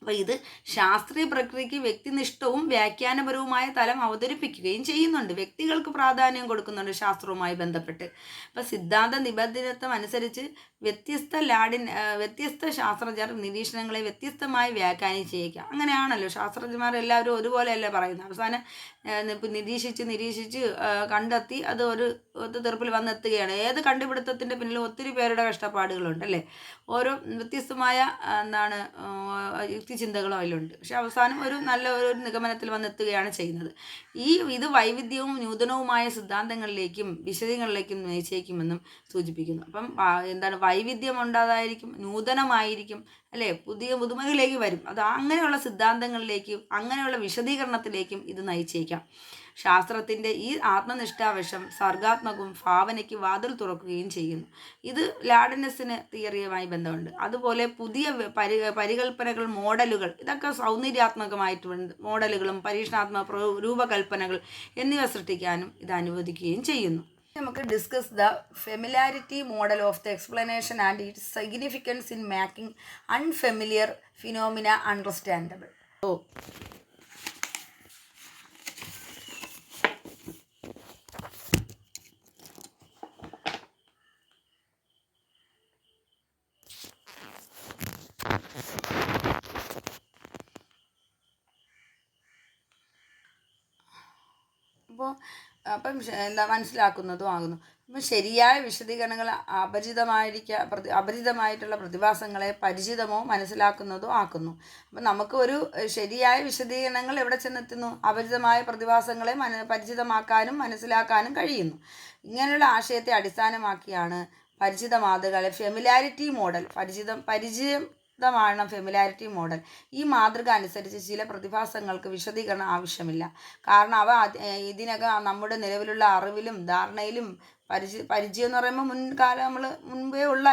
അപ്പോൾ ഇത് ശാസ്ത്രീയ പ്രക്രിയയ്ക്ക് വ്യക്തിനിഷ്ഠവും വ്യാഖ്യാനപരവുമായ തലം അവതരിപ്പിക്കുകയും ചെയ്യുന്നുണ്ട്. വ്യക്തികൾക്ക് പ്രാധാന്യം കൊടുക്കുന്നുണ്ട് ശാസ്ത്രവുമായി ബന്ധപ്പെട്ട്. അപ്പോൾ സിദ്ധാന്ത നിബന്ധനത്വം അനുസരിച്ച് വ്യത്യസ്ത ശാസ്ത്രജ്ഞർ നിരീക്ഷണങ്ങളെ വ്യത്യസ്തമായി വ്യാഖ്യാനിച്ചേക്കാം. അങ്ങനെയാണല്ലോ ശാസ്ത്രജ്ഞന്മാർ എല്ലാവരും ഒരുപോലെയല്ലേ പറയുന്നത്. അവസാനം നിരീക്ഷിച്ച് കണ്ടെത്തി അത് ഒരു തീർപ്പിൽ വന്നെത്തുകയാണ്. ഏത് കണ്ടുപിടുത്തത്തിൻ്റെ പിന്നിലും ഒത്തിരി പേരുടെ കഷ്ടപ്പാടുകളുണ്ട് അല്ലേ. ഓരോ വ്യത്യസ്തമായ യുക്തിചിന്തകളും അതിലുണ്ട്. പക്ഷെ അവസാനം ഒരു നല്ല ഒരു നിഗമനത്തിൽ വന്നെത്തുകയാണ് ചെയ്യുന്നത്. ഇത് വൈവിധ്യവും നൂതനവുമായ സിദ്ധാന്തങ്ങളിലേക്കും വിശദങ്ങളിലേക്കും നയിച്ചേക്കുമെന്നും സൂചിപ്പിക്കുന്നു. അപ്പം വൈവിധ്യം ഉണ്ടാതായിരിക്കും, നൂതനമായിരിക്കും അല്ലേ, പുതിയ പുതുമകളിലേക്ക് വരും. അത് അങ്ങനെയുള്ള സിദ്ധാന്തങ്ങളിലേക്കും അങ്ങനെയുള്ള വിശദീകരണത്തിലേക്കും ഇത് നയിച്ചേക്കാം. ശാസ്ത്രത്തിൻ്റെ ഈ ആത്മനിഷ്ഠാവശം സർഗാത്മകവും ഭാവനയ്ക്ക് വാതിൽ തുറക്കുകയും ചെയ്യുന്നു. ഇത് ലാഡനസിന് തിയറിയുമായി ബന്ധമുണ്ട്. അതുപോലെ പുതിയ പരികൽപ്പനകൾ, മോഡലുകൾ, ഇതൊക്കെ സൗന്ദര്യാത്മകമായിട്ട് മോഡലുകളും പരീക്ഷണാത്മക രൂപകൽപ്പനകൾ എന്നിവ സൃഷ്ടിക്കാനും ഇത് അനുവദിക്കുകയും ചെയ്യുന്നു. നമുക്ക് discuss the familiarity model of the explanation and it's significance in making unfamiliar phenomena understandable. അപ്പം മനസ്സിലാക്കുന്നതും ആകുന്നു. അപ്പം ശരിയായ വിശദീകരണങ്ങൾ അപരിചിതമായിട്ടുള്ള പ്രതിഭാസങ്ങളെ പരിചിതമോ മനസ്സിലാക്കുന്നതോ ആക്കുന്നു. അപ്പം നമുക്ക് ഒരു ശരിയായ വിശദീകരണങ്ങൾ എവിടെ ചെന്നെത്തുന്നു? അപരിചിതമായ പ്രതിഭാസങ്ങളെ പരിചിതമാക്കാനും മനസ്സിലാക്കാനും കഴിയുന്നു. ഇങ്ങനെയുള്ള ആശയത്തെ അടിസ്ഥാനമാക്കിയാണ് പരിചിത മാതൃകകളെ ഫെമിലാരിറ്റി മോഡൽ പരിചിതമാണ് ഫെമിലാരിറ്റി മോഡൽ. ഈ മാതൃക അനുസരിച്ച് ചില പ്രതിഭാസങ്ങൾക്ക് വിശദീകരണം ആവശ്യമില്ല. കാരണം അവ ഇതിനകം നമ്മുടെ നിലവിലുള്ള അറിവിലും ധാരണയിലും പരിചയം എന്ന് പറയുമ്പോൾ നമ്മൾ മുൻപേ ഉള്ള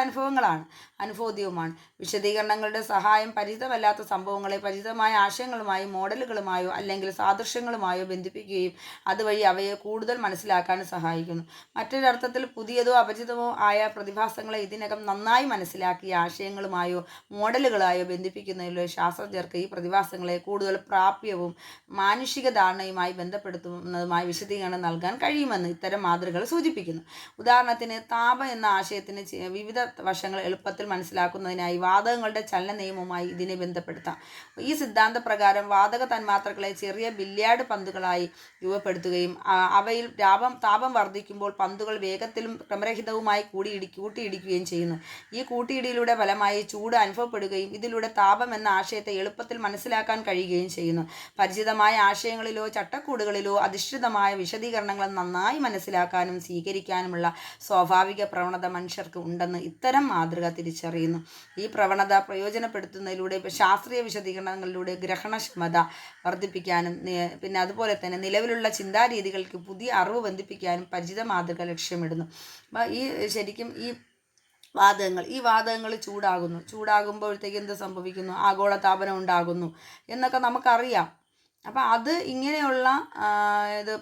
അനുഭവദ്യവുമാണ്. വിശദീകരണങ്ങളുടെ സഹായം പരിചിതമല്ലാത്ത സംഭവങ്ങളെ പരിചിതമായ ആശയങ്ങളുമായോ മോഡലുകളുമായോ അല്ലെങ്കിൽ സാദൃശ്യങ്ങളുമായോ ബന്ധിപ്പിക്കുകയും അതുവഴി അവയെ കൂടുതൽ മനസ്സിലാക്കാനും സഹായിക്കുന്നു. മറ്റൊരർത്ഥത്തിൽ പുതിയതോ അപരിചിതമോ ആയ പ്രതിഭാസങ്ങളെ ഇതിനകം നന്നായി മനസ്സിലാക്കിയ ആശയങ്ങളുമായോ മോഡലുകളായോ ബന്ധിപ്പിക്കുന്നതിലൂടെ ശാസ്ത്രജ്ഞർക്ക് ഈ പ്രതിഭാസങ്ങളെ കൂടുതൽ പ്രാപ്യവും മാനുഷിക ധാരണയുമായി ബന്ധപ്പെടുത്തുന്നതുമായ വിശദീകരണം നൽകാൻ കഴിയുമെന്ന് ഇത്തരം മാതൃകകൾ സൂചിപ്പിക്കുന്നു. ഉദാഹരണത്തിന് താപം എന്ന ആശയത്തിന് വിവിധ വശങ്ങൾ എളുപ്പത്തിൽ മനസ്സിലാക്കുന്നതിനായി വാതകങ്ങളുടെ ചലന നിയമവുമായി ഇതിനെ ബന്ധപ്പെടുത്താം. ഈ സിദ്ധാന്തപ്രകാരം വാതക തന്മാത്രകളെ ചെറിയ ബില്യാർഡ് പന്തുകളായി രൂപപ്പെടുത്തുകയും അവയിൽ താപം വർദ്ധിക്കുമ്പോൾ പന്തുകൾ വേഗത്തിലും ക്രമരഹിതവുമായി കൂട്ടിയിടിക്കുകയും ചെയ്യുന്നു. ഈ കൂട്ടിയിടിയിലൂടെ ഫലമായി ചൂട് അനുഭവപ്പെടുകയും ഇതിലൂടെ താപം എന്ന ആശയത്തെ എളുപ്പത്തിൽ മനസ്സിലാക്കാൻ കഴിയുകയും ചെയ്യുന്നു. പരിചിതമായ ആശയങ്ങളിലോ ചട്ടക്കൂടുകളിലോ അധിഷ്ഠിതമായ വിശദീകരണങ്ങൾ നന്നായി മനസ്സിലാക്കാനും സ്വീകരിക്കാനുമുള്ള സ്വാഭാവിക പ്രവണത മനുഷ്യർക്ക് ഉണ്ടെന്ന് ഇത്തരം മാതൃക തിരിച്ചറിയുന്നു. ഈ പ്രവണത പ്രയോജനപ്പെടുത്തുന്നതിലൂടെ ശാസ്ത്രീയ വിശദീകരണങ്ങളിലൂടെ ഗ്രഹണക്ഷമത വർദ്ധിപ്പിക്കാനും പിന്നെ അതുപോലെ തന്നെ നിലവിലുള്ള ചിന്താരീതികൾക്ക് പുതിയ അറിവ് ബന്ധിപ്പിക്കാനും പരിചിത മാതൃക ലക്ഷ്യമിടുന്നു. ശരിക്കും ഈ വാതകങ്ങൾ ചൂടാകുമ്പോഴത്തേക്ക് എന്ത് സംഭവിക്കുന്നു? ആഗോളതാപനം ഉണ്ടാകുന്നു എന്നൊക്കെ നമുക്കറിയാം. അപ്പം അത് ഇങ്ങനെയുള്ള ഇത്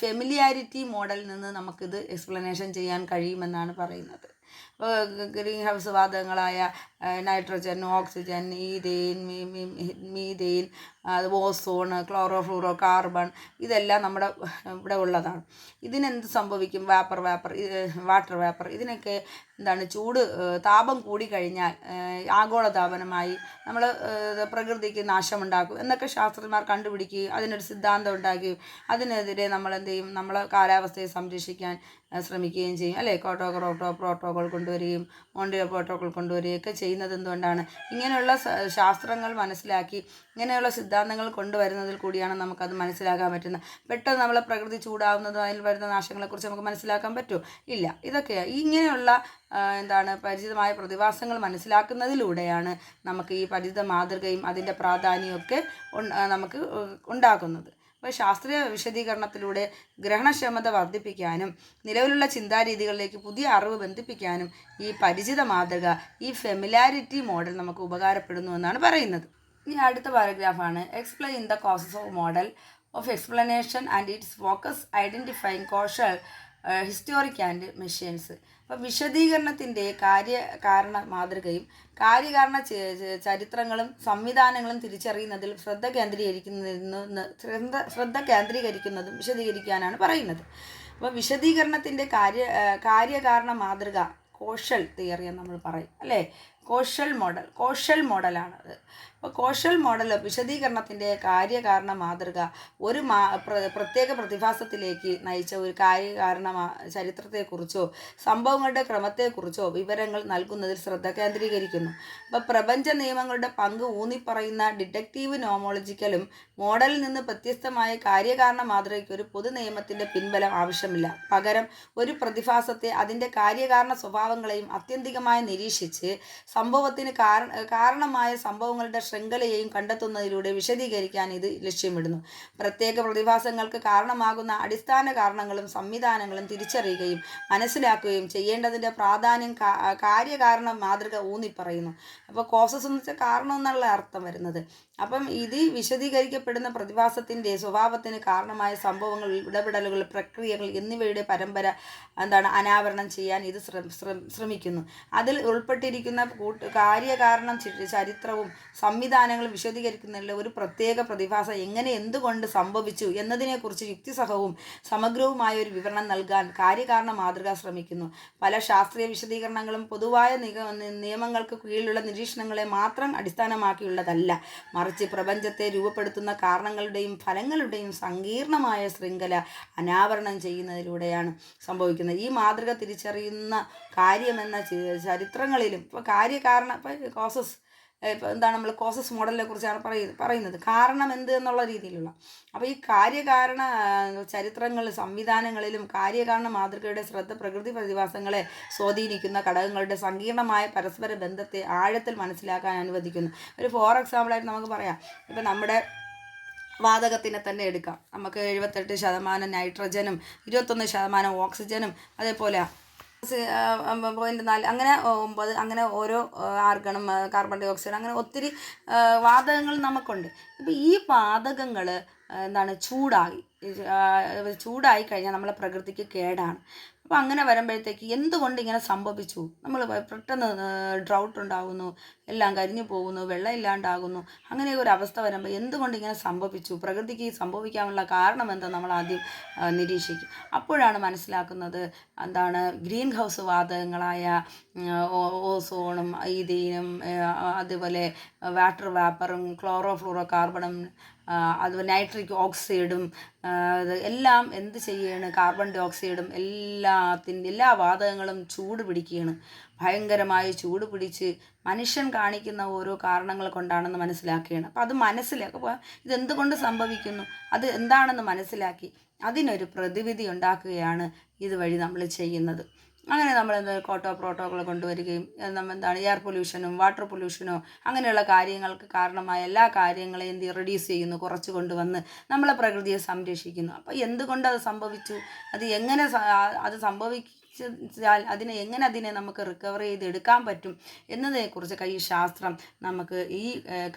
ഫെമിലിയാരിറ്റി മോഡലിൽ നിന്ന് നമുക്കിത് എക്സ്പ്ലനേഷൻ ചെയ്യാൻ കഴിയുമെന്നാണ് പറയുന്നത്. ഗ്രീൻ ഹൗസ് വാതകങ്ങളായ nitrogen, oxygen, methane, ozone, chlorofluorocarbon, ഇതെല്ലാം നമ്മുടെ ഇവിടെ ഉള്ളതാണ്. ഇതിനെന്ത് സംഭവിക്കും? വാട്ടർ വേപ്പർ ഇതിനൊക്കെ താപം കൂടിക്കഴിഞ്ഞാൽ ആഗോളതാപനമായി നമ്മൾ പ്രകൃതിക്ക് നാശമുണ്ടാക്കും എന്നൊക്കെ ശാസ്ത്രജ്ഞന്മാർ കണ്ടുപിടിക്കുകയും അതിനൊരു സിദ്ധാന്തം ഉണ്ടാക്കുകയും അതിനെതിരെ നമ്മളെന്ത് ചെയ്യും? നമ്മളെ കാലാവസ്ഥയെ സംരക്ഷിക്കാൻ ശ്രമിക്കുകയും ചെയ്യും അല്ലേ. പ്രോട്ടോകോൾ കൊണ്ടുവരികയും മോൺട്രിയൽ പ്രോട്ടോകോൾ കൊണ്ടുവരികയും ഒക്കെ ചെയ്യുന്നത് എന്തുകൊണ്ടാണ്? ഇങ്ങനെയുള്ള ശാസ്ത്രങ്ങൾ മനസ്സിലാക്കി ഇങ്ങനെയുള്ള സിദ്ധാന്തങ്ങൾ കൊണ്ടുവരുന്നതിൽ കൂടിയാണ് നമുക്കത് മനസ്സിലാക്കാൻ പറ്റുന്നത്. പെട്ടെന്ന് നമ്മളെ പ്രകൃതി ചൂടാവുന്നതും അതിൽ വരുന്ന നാശങ്ങളെക്കുറിച്ച് നമുക്ക് മനസ്സിലാക്കാൻ പറ്റുമോ? ഇല്ല. ഇതൊക്കെ ഇങ്ങനെയുള്ള പരിചിതമായ പ്രതിഭാസങ്ങൾ മനസ്സിലാക്കുന്നതിലൂടെയാണ് നമുക്ക് ഈ പരിചിത മാതൃകയും അതിൻ്റെ പ്രാധാന്യമൊക്കെ നമുക്ക് ഉണ്ടാക്കുന്നത്. അപ്പോൾ ശാസ്ത്രീയ വിശദീകരണത്തിലൂടെ ഗ്രഹണക്ഷമത വർദ്ധിപ്പിക്കാനും നിലവിലുള്ള ചിന്താരീതികളിലേക്ക് പുതിയ അറിവ് ബന്ധിപ്പിക്കാനും ഈ പരിചിത മാതൃക, ഈ ഫെമിലാരിറ്റി മോഡൽ നമുക്ക് ഉപകാരപ്പെടുന്നു എന്നാണ് പറയുന്നത്. ഇനി അടുത്ത പാരഗ്രാഫാണ് explain the causes of model of explanation and its focus identifying causal historic and machines. അപ്പോൾ വിശദീകരണത്തിൻ്റെ കാര്യകാരണ മാതൃകയും കാര്യകാരണ ചരിത്രങ്ങളും സംവിധാനങ്ങളും തിരിച്ചറിയുന്നതിൽ ശ്രദ്ധ കേന്ദ്രീകരിക്കുന്നതും വിശദീകരിക്കാനാണ് പറയുന്നത്. അപ്പോൾ വിശദീകരണത്തിൻ്റെ കാര്യകാരണ മാതൃക കോഷൽ തിയറി എന്ന് നമ്മൾ പറയും അല്ലേ. കോഷൽ മോഡലാണത്. അപ്പോൾ കോഷൽ മോഡൽ വിശദീകരണത്തിൻ്റെ കാര്യകാരണ മാതൃക ഒരു പ്രത്യേക പ്രതിഭാസത്തിലേക്ക് നയിച്ച ഒരു കാര്യകാരണ ചരിത്രത്തെക്കുറിച്ചോ സംഭവങ്ങളുടെ ക്രമത്തെക്കുറിച്ചോ വിവരങ്ങൾ നൽകുന്നതിൽ ശ്രദ്ധ കേന്ദ്രീകരിക്കുന്നു. അപ്പോൾ പ്രപഞ്ച നിയമങ്ങളുടെ പങ്ക് ഊന്നിപ്പറയുന്ന ഡിഡക്റ്റീവ് നോമോളജിക്കലും മോഡലിൽ നിന്ന് വ്യത്യസ്തമായ കാര്യകാരണ മാതൃകയ്ക്ക് ഒരു പൊതു നിയമത്തിൻ്റെ പിൻബലം ആവശ്യമില്ല. പകരം ഒരു പ്രതിഭാസത്തെ അതിൻ്റെ കാര്യകാരണ സ്വഭാവങ്ങളെയും ആത്യന്തികമായി നിരീക്ഷിച്ച് സംഭവത്തിന് കാരണമായ സംഭവങ്ങളുടെ ശൃംഖലയെയും കണ്ടെത്തുന്നതിലൂടെ വിശദീകരിക്കാൻ ഇത് ലക്ഷ്യമിടുന്നു. പ്രത്യേക പ്രതിഭാസങ്ങൾക്ക് കാരണമാകുന്ന അടിസ്ഥാന കാരണങ്ങളും സംവിധാനങ്ങളും തിരിച്ചറിയുകയും മനസ്സിലാക്കുകയും ചെയ്യേണ്ടതിൻ്റെ പ്രാധാന്യം കാര്യകാരണ മാതൃക ഊന്നിപ്പറയുന്നു. അപ്പോൾ കോസസ് എന്ന് വെച്ചാൽ കാരണം എന്നുള്ള അർത്ഥം വരുന്നത്. അപ്പം ഇത് വിശദീകരിക്കപ്പെടുന്ന പ്രതിഭാസത്തിൻ്റെ സ്വഭാവത്തിന് കാരണമായ സംഭവങ്ങൾ, ഇടപെടലുകൾ, പ്രക്രിയകൾ എന്നിവയുടെ പരമ്പര അനാവരണം ചെയ്യാൻ ഇത് ശ്രമിക്കുന്നു. അതിൽ ഉൾപ്പെട്ടിരിക്കുന്ന കാര്യകാരണം ചരിത്രവും സംവിധാനങ്ങളും വിശദീകരിക്കുന്നതിൽ ഒരു പ്രത്യേക പ്രതിഭാസം എങ്ങനെ എന്തുകൊണ്ട് സംഭവിച്ചു എന്നതിനെക്കുറിച്ച് യുക്തിസഹവും സമഗ്രവുമായ ഒരു വിവരണം നൽകാൻ കാര്യകാരണ മാതൃക ശ്രമിക്കുന്നു. പല ശാസ്ത്രീയ വിശദീകരണങ്ങളും പൊതുവായ നിയമങ്ങൾക്ക് കീഴിലുള്ള നിരീക്ഷണങ്ങളെ മാത്രം അടിസ്ഥാനമാക്കിയുള്ളതല്ല, മറിച്ച് പ്രപഞ്ചത്തെ രൂപപ്പെടുത്തുന്ന കാരണങ്ങളുടെയും ഫലങ്ങളുടെയും സങ്കീർണമായ ശൃംഖല അനാവരണം ചെയ്യുന്നതിലൂടെയാണ് സംഭവിക്കുന്നത്. ഈ മാതൃക തിരിച്ചറിയുന്ന കാര്യമെന്ന ചരിത്രങ്ങളിലും ഇപ്പോൾ കാര്യകാരണ കോസസ് നമ്മൾ കോസസ് മോഡലിനെ കുറിച്ചാണ് പറയുന്നത്, കാരണം എന്ത് എന്നുള്ള രീതിയിലുള്ള. അപ്പോൾ ഈ കാര്യകാരണ ചരിത്രങ്ങൾ സംവിധാനങ്ങളിലും കാര്യകാരണ മാതൃകയുടെ ശ്രദ്ധ പ്രകൃതി പ്രതിഭാസങ്ങളെ സ്വാധീനിക്കുന്ന ഘടകങ്ങളുടെ സങ്കീർണമായ പരസ്പര ബന്ധത്തെ ആഴത്തിൽ മനസ്സിലാക്കാൻ അനുവദിക്കുന്നു. ഒരു ഫോർ എക്സാമ്പിളായിട്ട് നമുക്ക് പറയാം, ഇപ്പം നമ്മുടെ വാതകത്തിനെ തന്നെ എടുക്കാം. നമുക്ക് 78% നൈട്രജനും 21% ഓക്സിജനും അതേപോലെ 0.4 അങ്ങനെ 9 അങ്ങനെ ഓരോ ആർഗണും കാർബൺ ഡൈ ഓക്സൈഡ് അങ്ങനെ ഒത്തിരി വാതകങ്ങൾ നമുക്കുണ്ട്. ഇപ്പോൾ ഈ വാതകങ്ങൾ ചൂടായി കഴിഞ്ഞാൽ നമ്മളെ പ്രകൃതിക്ക് കേടാണ്. അപ്പോൾ അങ്ങനെ വരുമ്പോഴത്തേക്ക് എന്തുകൊണ്ട് ഇങ്ങനെ സംഭവിച്ചു, നമ്മൾ പെട്ടെന്ന് ഡ്രൗട്ട് ഉണ്ടാകുന്നു, എല്ലാം കരിഞ്ഞു പോകുന്നു, വെള്ളം ഇല്ലാണ്ടാകുന്നു, അങ്ങനെ ഒരു അവസ്ഥ വരുമ്പോൾ എന്തുകൊണ്ട് ഇങ്ങനെ സംഭവിച്ചു, പ്രകൃതിക്ക് സംഭവിക്കാനുള്ള കാരണം എന്താ നമ്മൾ ആദ്യം നിരീക്ഷിക്കും. അപ്പോഴാണ് മനസ്സിലാക്കുന്നത് ഗ്രീൻ ഹൗസ് വാതകങ്ങളായ ഓസോണും ഈഥീനും അതുപോലെ വാട്ടർ വേപ്പറും ക്ലോറോ ഫ്ലൂറോ കാർബണും അതുപോലെ നൈട്രിക് ഓക്സൈഡും എല്ലാം എന്ത് ചെയ്യുകയാണ്, കാർബൺ ഡൈ ഓക്സൈഡും എല്ലാ വാതകങ്ങളും ചൂട് പിടിക്കുകയാണ്. ഭയങ്കരമായി ചൂട് പിടിച്ച് മനുഷ്യൻ കാണിക്കുന്ന ഓരോ കാരണങ്ങൾ കൊണ്ടാണെന്ന് മനസ്സിലാക്കുകയാണ്. അപ്പോൾ അത് മനസ്സിലാക്കുക, ഇതെന്തുകൊണ്ട് സംഭവിക്കുന്നു, അത് എന്താണെന്ന് മനസ്സിലാക്കി അതിനൊരു പ്രതിവിധി ഉണ്ടാക്കുകയാണ് ഇതുവഴി നമ്മൾ ചെയ്യുന്നത്. അങ്ങനെ നമ്മൾ പ്രോട്ടോകോൾ കൊണ്ടുവരികയും എയർ പൊല്യൂഷനും വാട്ടർ പൊല്യൂഷനോ അങ്ങനെയുള്ള കാര്യങ്ങൾക്ക് കാരണമായ എല്ലാ കാര്യങ്ങളെയും റെഡ്യൂസ് ചെയ്യുന്നു, കുറച്ച് കൊണ്ടുവന്ന് നമ്മളെ പ്രകൃതിയെ സംരക്ഷിക്കുന്നു. അപ്പോൾ എന്തുകൊണ്ട് അത് സംഭവിച്ചു, അത് എങ്ങനെ അത് സംഭവിച്ചാൽ അതിനെ നമുക്ക് റിക്കവർ ചെയ്തെടുക്കാൻ പറ്റും എന്നതിനെക്കുറിച്ചൊക്കെ ഈ ശാസ്ത്രം നമുക്ക് ഈ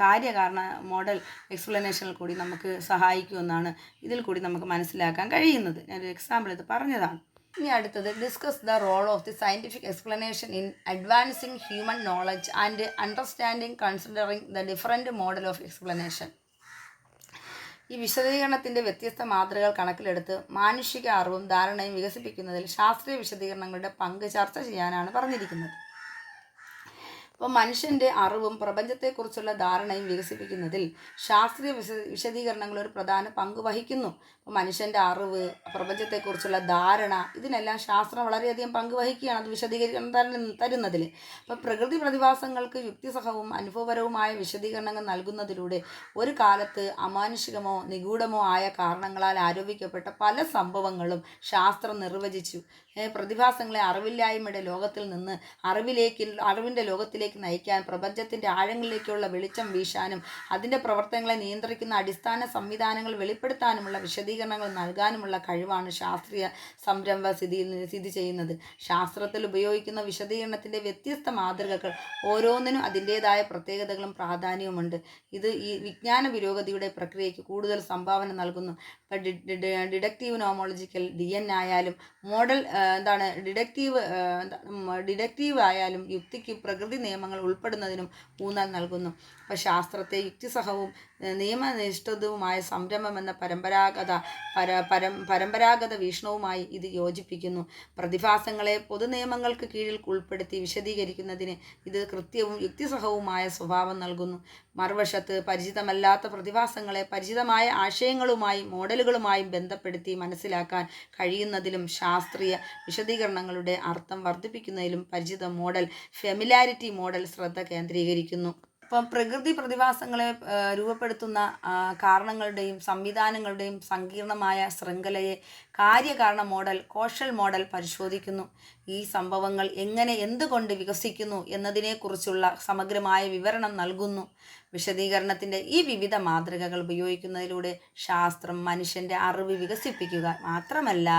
കാര്യകാരണ മോഡൽ എക്സ്പ്ലനേഷനിൽ കൂടി നമുക്ക് സഹായിക്കുമെന്നാണ് ഇതിൽ കൂടി നമുക്ക് മനസ്സിലാക്കാൻ കഴിയുന്നത്. ഞാനൊരു എക്സാമ്പിൾ ഇത് പറഞ്ഞതാണ്. ഇനി അടുത്തത് discuss the role of the scientific explanation in advancing human knowledge and understanding considering the different model of explanation. ഈ വിശദീകരണത്തിൻ്റെ വ്യത്യസ്ത മാതൃകകൾ കണക്കിലെടുത്ത് മാനുഷിക അറിവും ധാരണയും വികസിപ്പിക്കുന്നതിൽ ശാസ്ത്രീയ വിശദീകരണങ്ങളുടെ പങ്ക് ചർച്ച ചെയ്യാനാണ് പറഞ്ഞിരിക്കുന്നത്. അപ്പോൾ മനുഷ്യൻ്റെ അറിവും പ്രപഞ്ചത്തെക്കുറിച്ചുള്ള ധാരണയും വികസിപ്പിക്കുന്നതിൽ ശാസ്ത്രീയ വിശദീകരണങ്ങൾ ഒരു പ്രധാന പങ്ക് വഹിക്കുന്നു. അപ്പോൾ മനുഷ്യൻ്റെ അറിവ്, പ്രപഞ്ചത്തെക്കുറിച്ചുള്ള ധാരണ, ഇതിനെല്ലാം ശാസ്ത്രം വളരെയധികം പങ്ക് വഹിക്കുകയാണ് അത് വിശദീകരണം തരുന്നതിൽ. അപ്പോൾ പ്രകൃതി പ്രതിഭാസങ്ങൾക്ക് യുക്തിസഹവും അനുഭവപരവുമായ വിശദീകരണങ്ങൾ നൽകുന്നതിലൂടെ ഒരു കാലത്ത് അമാനുഷികമോ നിഗൂഢമോ ആയ കാരണങ്ങളാൽ ആരോപിക്കപ്പെട്ട പല സംഭവങ്ങളും ശാസ്ത്രം നിർവചിച്ചു. പ്രതിഭാസങ്ങളെ അറിവില്ലായ്മയുടെ ലോകത്തിൽ നിന്ന് അറിവിൻ്റെ ലോകത്തിലേക്ക് നയിക്കാൻ, പ്രപഞ്ചത്തിൻ്റെ ആഴങ്ങളിലേക്കുള്ള വെളിച്ചം വീശാനും അതിൻ്റെ പ്രവർത്തനങ്ങളെ നിയന്ത്രിക്കുന്ന അടിസ്ഥാന സംവിധാനങ്ങൾ വെളിപ്പെടുത്താനുമുള്ള വിശദീകരണങ്ങൾ നൽകാനുമുള്ള കഴിവാണ് ശാസ്ത്രീയ സംരംഭം സ്ഥിതി ചെയ്യുന്നത്. ശാസ്ത്രത്തിൽ ഉപയോഗിക്കുന്ന വിശദീകരണത്തിൻ്റെ വ്യത്യസ്ത മാതൃകകൾ ഓരോന്നിനും അതിൻ്റേതായ പ്രത്യേകതകളും പ്രാധാന്യവുമുണ്ട്. ഇത് ഈ വിജ്ഞാന പുരോഗതിയുടെ പ്രക്രിയയ്ക്ക് കൂടുതൽ സംഭാവന നൽകുന്നു. ഇപ്പം ഡിഡക്റ്റീവ് നോമോളജിക്കൽ DN ആയാലും മോഡൽ ഡിഡക്റ്റീവ് ആയാലും യുക്തിക്ക് പ്രകൃതി നിയമങ്ങൾ ഉൾപ്പെടുന്നതിനും ഊന്നൽ നൽകുന്നു. അപ്പോൾ ശാസ്ത്രത്തെ യുക്തിസഹവും നിയമനിഷ്ഠിതവുമായ സംരംഭം എന്ന പരമ്പരാഗത വീക്ഷണവുമായി ഇത് യോജിപ്പിക്കുന്നു. പ്രതിഭാസങ്ങളെ പൊതുനിയമങ്ങൾക്ക് കീഴിൽ ഉൾപ്പെടുത്തി വിശദീകരിക്കുന്നതിന് ഇത് കൃത്യവും യുക്തിസഹവുമായ സ്വഭാവം നൽകുന്നു. മറുവശത്ത് പരിചിതമല്ലാത്ത പ്രതിഭാസങ്ങളെ പരിചിതമായ ആശയങ്ങളുമായും മോഡലുകളുമായും ബന്ധപ്പെടുത്തി മനസ്സിലാക്കാൻ കഴിയുന്നതിലും ശാസ്ത്രീയ വിശദീകരണങ്ങളുടെ അർത്ഥം വർദ്ധിപ്പിക്കുന്നതിലും പരിചിത മോഡൽ, ഫെമിലാരിറ്റി മോഡൽ ശ്രദ്ധ കേന്ദ്രീകരിക്കുന്നു. ഇപ്പം പ്രകൃതി പ്രതിഭാസങ്ങളെ രൂപപ്പെടുത്തുന്ന കാരണങ്ങളുടെയും സംവിധാനങ്ങളുടെയും സങ്കീർണമായ ശൃംഖലയെ കാര്യകാരണ മോഡൽ, കോഷൽ മോഡൽ പരിശോധിക്കുന്നു. ഈ സംഭവങ്ങൾ എങ്ങനെ, എന്തുകൊണ്ട് വികസിക്കുന്നു എന്നതിനെക്കുറിച്ചുള്ള സമഗ്രമായ വിവരണം നൽകുന്നു. വിശദീകരണത്തിൻ്റെ ഈ വിവിധ മാതൃകകൾ ഉപയോഗിക്കുന്നതിലൂടെ ശാസ്ത്രം മനുഷ്യൻ്റെ അറിവ് വികസിപ്പിക്കുക മാത്രമല്ല,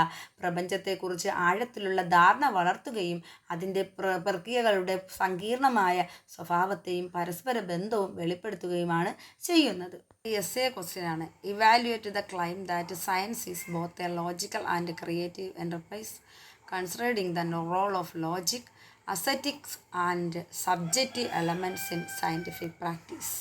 പ്രപഞ്ചത്തെക്കുറിച്ച് ആഴത്തിലുള്ള ധാരണ വളർത്തുകയും അതിൻ്റെ പ്രക്രിയകളുടെ സങ്കീർണമായ സ്വഭാവത്തെയും പരസ്പര ബന്ധവും വെളിപ്പെടുത്തുകയുമാണ് ചെയ്യുന്നത്. എസ്സേ ക്വസ്റ്റ്യനാണ്. Evaluate the claim that science is both a logical and creative enterprise considering the role of logic, aesthetics and subjective elements in scientific practice.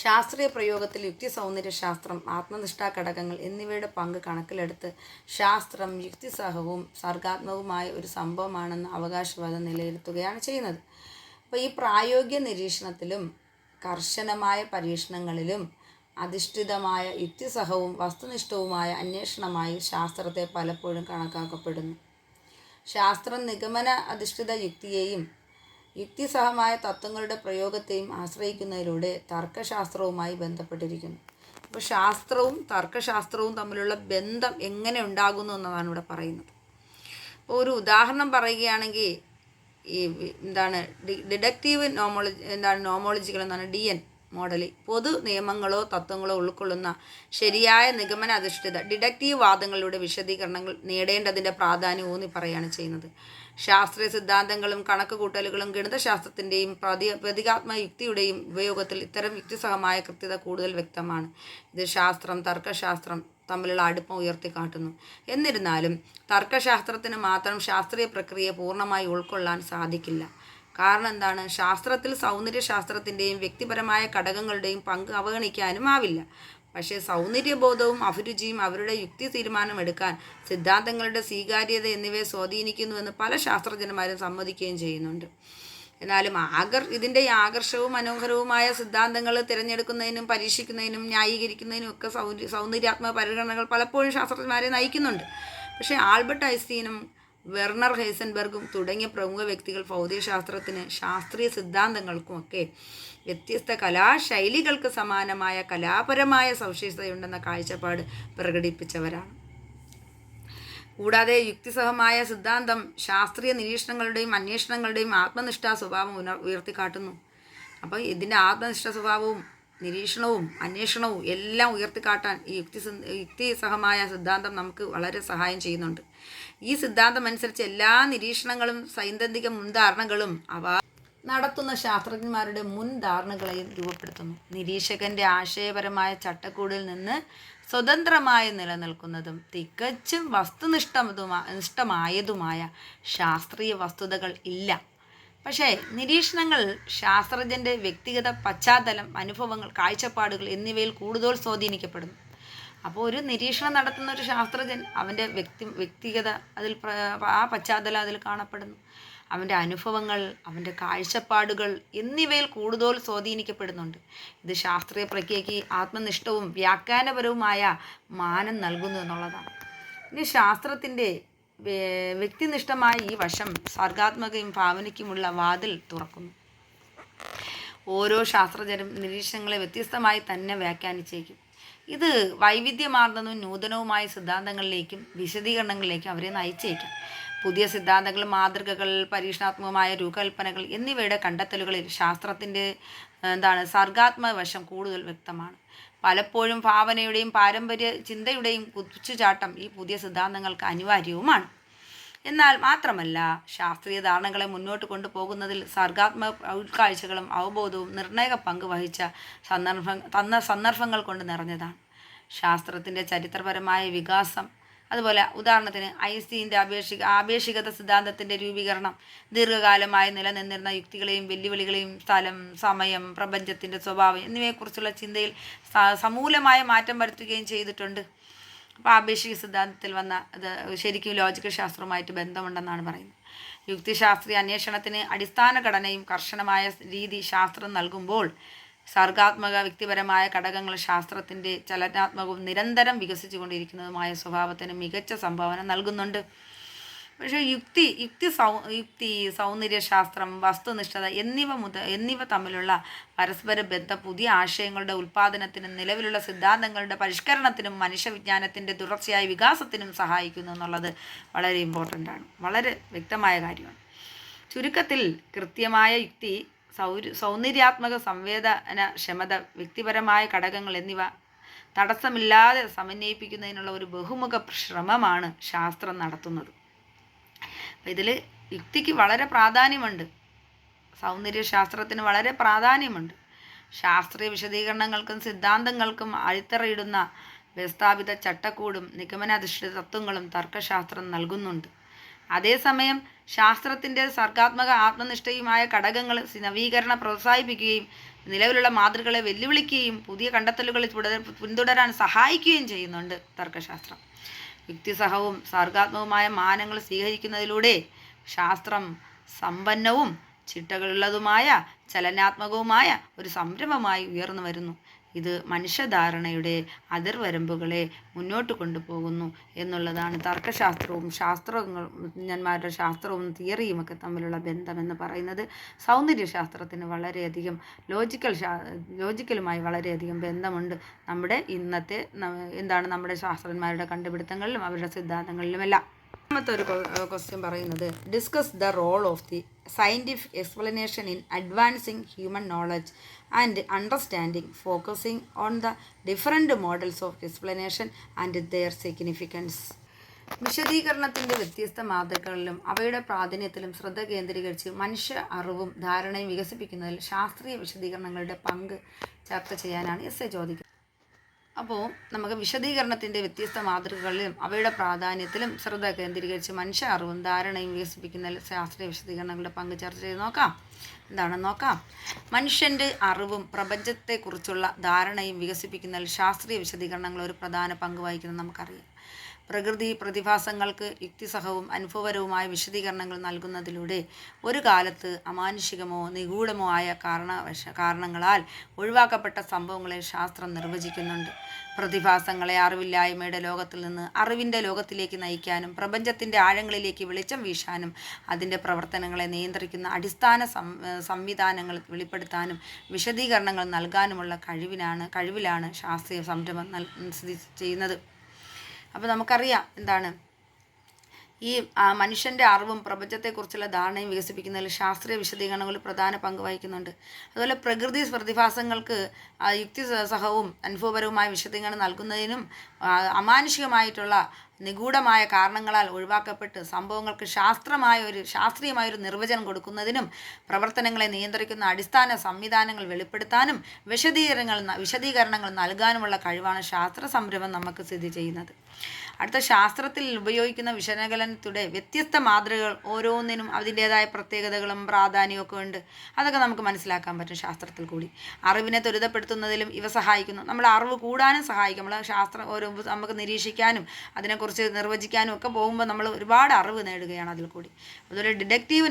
ശാസ്ത്രീയ പ്രയോഗത്തിൽ യുക്തി, സൗന്ദര്യശാസ്ത്രം, ആത്മനിഷ്ഠാ ഘടകങ്ങൾ എന്നിവയുടെ പങ്ക് കണക്കിലെടുത്ത് ശാസ്ത്രം യുക്തിസഹവും സർഗാത്മകവുമായ ഒരു സംഭവമാണെന്ന് അവകാശവാദം നിലനിർത്തുകയാണ് ചെയ്യുന്നത്. അപ്പോൾ ഈ പ്രായോഗിക നിരീക്ഷണത്തിലും കർശനമായ പരീക്ഷണങ്ങളിലും അധിഷ്ഠിതമായ യുക്തിസഹവും വസ്തുനിഷ്ഠവുമായ അന്വേഷണമായി ശാസ്ത്രത്തെ പലപ്പോഴും കണക്കാക്കപ്പെടുന്നു. ശാസ്ത്രം നിഗമന അധിഷ്ഠിത യുക്തിയെയും യുക്തിസഹമായ തത്വങ്ങളുടെ പ്രയോഗത്തെയും ആശ്രയിക്കുന്നതിലൂടെ തർക്കശാസ്ത്രവുമായി ബന്ധപ്പെട്ടിരിക്കുന്നു. അപ്പോൾ ശാസ്ത്രവും തർക്കശാസ്ത്രവും തമ്മിലുള്ള ബന്ധം എങ്ങനെ ഉണ്ടാകുന്നു എന്നതാണ് ഇവിടെ പറയുന്നത്. അപ്പോൾ ഒരു ഉദാഹരണം പറയുകയാണെങ്കിൽ ഈ ഡിഡക്റ്റീവ് നോമോളജിക്കൽ എന്നാണ് DN മോഡൽ പൊതു നിയമങ്ങളോ തത്വങ്ങളോ ഉൾക്കൊള്ളുന്ന ശരിയായ നിഗമന അധിഷ്ഠിത ഡിഡക്റ്റീവ് വാദങ്ങളുടെ വിശദീകരണങ്ങൾ നേടേണ്ടതിൻ്റെ പ്രാധാന്യം ഊന്നി പറയുകയാണ് ചെയ്യുന്നത്. ശാസ്ത്രീയ സിദ്ധാന്തങ്ങളും കണക്കുകൂട്ടലുകളും ഗണിതശാസ്ത്രത്തിൻ്റെയും പ്രതീകാത്മക യുക്തിയുടെയും ഉപയോഗത്തിൽ ഇത്തരം യുക്തിസഹമായ കൃത്യത കൂടുതൽ വ്യക്തമാണ്. ഇത് ശാസ്ത്രം തർക്കശാസ്ത്രം തമ്മിലുള്ള അടുപ്പം ഉയർത്തിക്കാട്ടുന്നു. എന്നിരുന്നാലും തർക്കശാസ്ത്രത്തിന് മാത്രം ശാസ്ത്രീയ പ്രക്രിയയെ പൂർണ്ണമായി ഉൾക്കൊള്ളാൻ സാധിക്കില്ല. കാരണം എന്താണ്? ശാസ്ത്രത്തിൽ സൗന്ദര്യശാസ്ത്രത്തിൻ്റെയും വ്യക്തിപരമായ ഘടകങ്ങളുടെയും പങ്ക് അവഗണിക്കാനും ആവില്ല. പക്ഷേ സൗന്ദര്യബോധവും അഭിരുചിയും അവരുടെ യുക്തി തീരുമാനമെടുക്കാൻ സിദ്ധാന്തങ്ങളുടെ സ്വീകാര്യത എന്നിവയെ സ്വാധീനിക്കുന്നുവെന്ന് പല ശാസ്ത്രജ്ഞന്മാരും സമ്മതിക്കുകയും ചെയ്യുന്നുണ്ട്. എന്നാലും ഇതിൻ്റെ ആകർഷകവും മനോഹരവുമായ സിദ്ധാന്തങ്ങൾ തിരഞ്ഞെടുക്കുന്നതിനും പരീക്ഷിക്കുന്നതിനും ന്യായീകരിക്കുന്നതിനും ഒക്കെ സൗന്ദര്യാത്മക പരിഗണനകൾ പലപ്പോഴും ശാസ്ത്രജ്ഞന്മാരെ നയിക്കുന്നുണ്ട്. പക്ഷേ ആൽബർട്ട് ഐൻസ്റ്റീനും വെർണർ ഹൈസൻബർഗും തുടങ്ങിയ പ്രമുഖ വ്യക്തികൾ ഭൗതികശാസ്ത്രത്തിന് ശാസ്ത്രീയ സിദ്ധാന്തങ്ങൾക്കുമൊക്കെ വ്യത്യസ്ത കലാശൈലികൾക്ക് സമാനമായ കലാപരമായ സവിശേഷതയുണ്ടെന്ന കാഴ്ചപ്പാട് പ്രകടിപ്പിച്ചവരാണ്. കൂടാതെ യുക്തിസഹമായ സിദ്ധാന്തം ശാസ്ത്രീയ നിരീക്ഷണങ്ങളുടെയും അന്വേഷണങ്ങളുടെയും ആത്മനിഷ്ഠാ സ്വഭാവം ഉയർത്തിക്കാട്ടുന്നു. അപ്പോൾ ഇതിൻ്റെ ആത്മനിഷ്ഠ സ്വഭാവവും നിരീക്ഷണവും അന്വേഷണവും എല്ലാം ഉയർത്തിക്കാട്ടാൻ ഈ യുക്തിസഹമായ സിദ്ധാന്തം നമുക്ക് വളരെ സഹായം ചെയ്യുന്നുണ്ട്. ഈ സിദ്ധാന്തം അനുസരിച്ച് എല്ലാ നിരീക്ഷണങ്ങളും സൈദ്ധാന്തിക മുൻധാരണകളും അവ നടത്തുന്ന ശാസ്ത്രജ്ഞന്മാരുടെ മുൻധാരണകളെയും രൂപപ്പെടുത്തുന്നു. നിരീക്ഷകൻ്റെ ആശയപരമായ ചട്ടക്കൂടിൽ നിന്ന് സ്വതന്ത്രമായി നിലനിൽക്കുന്നതും തികച്ചും വസ്തുനിഷ്ഠമായതുമായ ശാസ്ത്രീയ വസ്തുതകൾ ഇല്ല. പക്ഷേ നിരീക്ഷണങ്ങൾ ശാസ്ത്രജ്ഞൻ്റെ വ്യക്തിഗത പശ്ചാത്തലം, അനുഭവങ്ങൾ, കാഴ്ചപ്പാടുകൾ എന്നിവയിൽ കൂടുതൽ സ്വാധീനിക്കപ്പെടുന്നു. അപ്പോൾ ഒരു നിരീക്ഷണം നടത്തുന്ന ഒരു ശാസ്ത്രജ്ഞൻ അവൻ്റെ വ്യക്തിഗത ആ പശ്ചാത്തലം അതിൽ കാണപ്പെടുന്നു. അവൻ്റെ അനുഭവങ്ങൾ, അവൻ്റെ കാഴ്ചപ്പാടുകൾ എന്നിവയിൽ കൂടുതൽ സ്വാധീനിക്കപ്പെടുന്നുണ്ട്. ഇത് ശാസ്ത്രീയ പ്രക്രിയയ്ക്ക് ആത്മനിഷ്ഠവും വ്യാഖ്യാനപരവുമായ മാനം നൽകുന്നു എന്നുള്ളതാണ്. ഇനി ശാസ്ത്രത്തിൻ്റെ വ്യക്തിനിഷ്ഠമായ ഈ വശം സർഗാത്മകയും ഭാവനയ്ക്കുമുള്ള വാതിൽ തുറക്കുന്നു. ഓരോ ശാസ്ത്രജ്ഞരും നിരീക്ഷണങ്ങളെ വ്യത്യസ്തമായി തന്നെ വ്യാഖ്യാനിച്ചേക്കും. ഇത് വൈവിധ്യമാർന്നതും നൂതനവുമായ സിദ്ധാന്തങ്ങളിലേക്കും വിശദീകരണങ്ങളിലേക്കും അവരെ നയിച്ചേക്കാം. പുതിയ സിദ്ധാന്തങ്ങൾ, മാതൃകകൾ, പരീക്ഷണാത്മകമായ രൂപകൽപ്പനകൾ എന്നിവയുടെ കണ്ടെത്തലുകളിൽ ശാസ്ത്രത്തിൻ്റെ സർഗാത്മക വശം കൂടുതൽ വ്യക്തമാണ്. പലപ്പോഴും ഭാവനയുടെയും പാരമ്പര്യ ചിന്തയുടെയും കുതിച്ചുചാട്ടം ഈ പുതിയ സിദ്ധാന്തങ്ങൾക്ക് അനിവാര്യവുമാണ്. എന്നാൽ മാത്രമല്ല, ശാസ്ത്രീയ ധാരണകളെ മുന്നോട്ട് കൊണ്ടുപോകുന്നതിൽ സർഗാത്മക ഉൾക്കാഴ്ചകളും അവബോധവും നിർണായക പങ്ക് വഹിച്ച സന്ദർഭങ്ങൾ കൊണ്ട് നിറഞ്ഞതാണ്. ശാസ്ത്രത്തിൻ്റെ ചരിത്രപരമായ വികാസം, അതുപോലെ ഉദാഹരണത്തിന് ഐൻസ്റ്റീൻ്റെ ആപേക്ഷികത സിദ്ധാന്തത്തിൻ്റെ രൂപീകരണം, ദീർഘകാലമായി നിലനിന്നിരുന്ന യുക്തികളെയും വെല്ലുവിളികളെയും സ്ഥലം, സമയം, പ്രപഞ്ചത്തിൻ്റെ സ്വഭാവം എന്നിവയെക്കുറിച്ചുള്ള ചിന്തയിൽ സമൂലമായ മാറ്റം വരുത്തുകയും ചെയ്തിട്ടുണ്ട്. അപ്പോൾ ആപേക്ഷിക സിദ്ധാന്തത്തിൽ വന്ന അത് ശരിക്കും ലോജിക്കൽ ശാസ്ത്രവുമായിട്ട് ബന്ധമുണ്ടെന്നാണ് പറയുന്നത്. യുക്തിശാസ്ത്രീയ അന്വേഷണത്തിന് അടിസ്ഥാന ഘടനയും കർശനമായ രീതി ശാസ്ത്രം നൽകുമ്പോൾ, സർഗാത്മക വ്യക്തിപരമായ ഘടകങ്ങൾ ശാസ്ത്രത്തിൻ്റെ ചലനാത്മകവും നിരന്തരം വികസിച്ചുകൊണ്ടിരിക്കുന്നതുമായ സ്വഭാവത്തിന് മികച്ച സംഭാവന നൽകുന്നുണ്ട്. പക്ഷേ യുക്തി, സൗന്ദര്യശാസ്ത്രം, വസ്തുനിഷ്ഠത എന്നിവ തമ്മിലുള്ള പരസ്പര ബന്ധം പുതിയ ആശയങ്ങളുടെ ഉൽപ്പാദനത്തിനും നിലവിലുള്ള സിദ്ധാന്തങ്ങളുടെ പരിഷ്കരണത്തിനും മനുഷ്യവിജ്ഞാനത്തിൻ്റെ തുടർച്ചയായ വികാസത്തിനും സഹായിക്കുന്നു എന്നുള്ളത് വളരെ ഇമ്പോർട്ടൻ്റ് ആണ്, വളരെ വ്യക്തമായ കാര്യമാണ്. ചുരുക്കത്തിൽ കൃത്യമായ യുക്തി, സൗന്ദര്യാത്മക സംവേദനക്ഷമത, വ്യക്തിപരമായ ഘടകങ്ങൾ എന്നിവ തടസ്സമില്ലാതെ സമന്വയിപ്പിക്കുന്നതിനുള്ള ഒരു ബഹുമുഖ ശ്രമമാണ് ശാസ്ത്രം നടത്തുന്നത്. അപ്പം ഇതിൽ യുക്തിക്ക് വളരെ പ്രാധാന്യമുണ്ട്, സൗന്ദര്യശാസ്ത്രത്തിന് വളരെ പ്രാധാന്യമുണ്ട്. ശാസ്ത്രീയ വിശദീകരണങ്ങൾക്കും സിദ്ധാന്തങ്ങൾക്കും അടിത്തറയിടുന്ന വ്യവസ്ഥാപിത ചട്ടക്കൂടും നിഗമനാധിഷ്ഠിത തത്വങ്ങളും തർക്കശാസ്ത്രം നൽകുന്നുണ്ട്. അതേസമയം ശാസ്ത്രത്തിൻ്റെ സർഗാത്മക ആത്മനിഷ്ഠയുമായ ഘടകങ്ങൾ നവീകരണം പ്രോത്സാഹിപ്പിക്കുകയും നിലവിലുള്ള മാതൃകകളെ വെല്ലുവിളിക്കുകയും പുതിയ കണ്ടെത്തലുകൾ പിന്തുടരാൻ സഹായിക്കുകയും ചെയ്യുന്നുണ്ട് തർക്കശാസ്ത്രം. യുക്തിസഹവും സർഗാത്മകവുമായ മാനങ്ങൾ സ്വീകരിക്കുന്നതിലൂടെ ശാസ്ത്രം സമ്പന്നവും ചിട്ടകളുള്ളതുമായ ചലനാത്മകവുമായ ഒരു സംരംഭമായി ഉയർന്നു വരുന്നു. ഇത് മനുഷ്യധാരണയുടെ അതിർവരമ്പുകളെ മുന്നോട്ട് കൊണ്ടുപോകുന്നു എന്നുള്ളതാണ് തർക്കശാസ്ത്രവും ശാസ്ത്രജ്ഞന്മാരുടെ ശാസ്ത്രവും തിയറിയും ഒക്കെ തമ്മിലുള്ള ബന്ധമെന്ന് പറയുന്നത്. സൗന്ദര്യശാസ്ത്രത്തിന് വളരെയധികം ലോജിക്കലുമായി വളരെയധികം ബന്ധമുണ്ട് നമ്മുടെ ഇന്നത്തെ നമ്മുടെ ശാസ്ത്രജ്ഞന്മാരുടെ കണ്ടുപിടുത്തങ്ങളിലും അവരുടെ സിദ്ധാന്തങ്ങളിലുമെല്ലാം. രണ്ടാമത്തെ ഒരു ക്വസ്റ്റ്യൻ പറയുന്നത്, discuss the role of the scientific explanation in advancing human knowledge and understanding, focusing on the different models of explanation and their significance. വിശദീകരണത്തിൻ്റെ വ്യത്യസ്ത മാതൃകകളിലും അവയുടെ പ്രാധാന്യത്തിലും ശ്രദ്ധ കേന്ദ്രീകരിച്ച് മനുഷ്യ അറിവും ധാരണയും വികസിപ്പിക്കുന്നതിൽ ശാസ്ത്രീയ വിശദീകരണങ്ങളുടെ പങ്ക് ചർച്ച ചെയ്യാനാണ് എസ്സേ ചോദിക്കുന്നത്. അപ്പോൾ നമുക്ക് വിശദീകരണത്തിൻ്റെ വ്യത്യസ്ത മാതൃകകളിലും അവയുടെ പ്രാധാന്യത്തിലും ശ്രദ്ധ കേന്ദ്രീകരിച്ച് മനുഷ്യ അറിവും ധാരണയും വികസിപ്പിക്കുന്നതിൽ ശാസ്ത്രീയ വിശദീകരണങ്ങളുടെ പങ്ക് ചർച്ച ചെയ്ത് നോക്കാം. എന്താണെന്ന് നോക്കാം. മനുഷ്യൻ്റെ അറിവും പ്രപഞ്ചത്തെക്കുറിച്ചുള്ള ധാരണയും വികസിപ്പിക്കുന്നതിൽ ശാസ്ത്രീയ വിശദീകരണങ്ങൾ ഒരു പ്രധാന പങ്ക് വഹിക്കുന്നത് നമുക്കറിയാം. പ്രകൃതി പ്രതിഭാസങ്ങൾക്ക് യുക്തിസഹവും അനുഭവപരവുമായ വിശദീകരണങ്ങൾ നൽകുന്നതിലൂടെ ഒരു കാലത്ത് അമാനുഷികമോ നിഗൂഢമോ ആയ കാരണങ്ങളാൽ ഒഴിവാക്കപ്പെട്ട സംഭവങ്ങളെ ശാസ്ത്രം നിർവചിക്കുന്നുണ്ട്. പ്രതിഭാസങ്ങളെ അറിവില്ലായ്മയുടെ ലോകത്തിൽ നിന്ന് അറിവിൻ്റെ ലോകത്തിലേക്ക് നയിക്കാനും പ്രപഞ്ചത്തിൻ്റെ ആഴങ്ങളിലേക്ക് വെളിച്ചം വീശാനും അതിൻ്റെ പ്രവർത്തനങ്ങളെ നിയന്ത്രിക്കുന്ന അടിസ്ഥാന സംവിധാനങ്ങൾ വെളിപ്പെടുത്താനും വിശദീകരണങ്ങൾ നൽകാനുമുള്ള കഴിവിലാണ് ശാസ്ത്രീയ സംരംഭം സ്ഥിതി ചെയ്യുന്നത്. അപ്പോൾ നമുക്കറിയാം എന്താണ് ഈ മനുഷ്യൻ്റെ അറിവും പ്രപഞ്ചത്തെക്കുറിച്ചുള്ള ധാരണയും വികസിപ്പിക്കുന്നതിൽ ശാസ്ത്രീയ വിശദീകരണങ്ങൾ പ്രധാന പങ്ക് വഹിക്കുന്നുണ്ട്. അതുപോലെ പ്രകൃതി പ്രതിഭാസങ്ങൾക്ക് യുക്തിസഹവും അനുഭവപരവുമായ വിശദീകരണം നൽകുന്നതിനും അമാനുഷികമായിട്ടുള്ള നിഗൂഢമായ കാരണങ്ങളാൽ ഒഴിവാക്കപ്പെട്ട് സംഭവങ്ങൾക്ക് ശാസ്ത്രീയമായൊരു നിർവചനം കൊടുക്കുന്നതിനും പ്രവർത്തനങ്ങളെ നിയന്ത്രിക്കുന്ന അടിസ്ഥാന സംവിധാനങ്ങൾ വെളിപ്പെടുത്താനും വിശദീകരണങ്ങൾ നൽകാനുമുള്ള കഴിവാണ് ശാസ്ത്ര സംരംഭം നമുക്ക് സ്ഥിതി ചെയ്യുന്നത്. അടുത്ത, ശാസ്ത്രത്തിൽ ഉപയോഗിക്കുന്ന വിശകലനത്തിലൂടെ വ്യത്യസ്ത മാതൃകകൾ ഓരോന്നിനും അതിൻ്റേതായ പ്രത്യേകതകളും പ്രാധാന്യവും ഒക്കെ ഉണ്ട്. അതൊക്കെ നമുക്ക് മനസ്സിലാക്കാൻ പറ്റും ശാസ്ത്രത്തിൽ കൂടി. അറിവിനെ ത്വരിതപ്പെടുത്തുന്നതിലും ഇവ സഹായിക്കുന്നു. നമ്മുടെ അറിവ് കൂടാനും സഹായിക്കും. നമ്മൾ നമുക്ക് നിരീക്ഷിക്കാനും അതിനെക്കുറിച്ച് നിർവചിക്കാനും ഒക്കെ പോകുമ്പോൾ നമ്മൾ ഒരുപാട് അറിവ് നേടുകയാണ് അതിൽ കൂടി. അതുപോലെ ഡിഡക്റ്റീവ്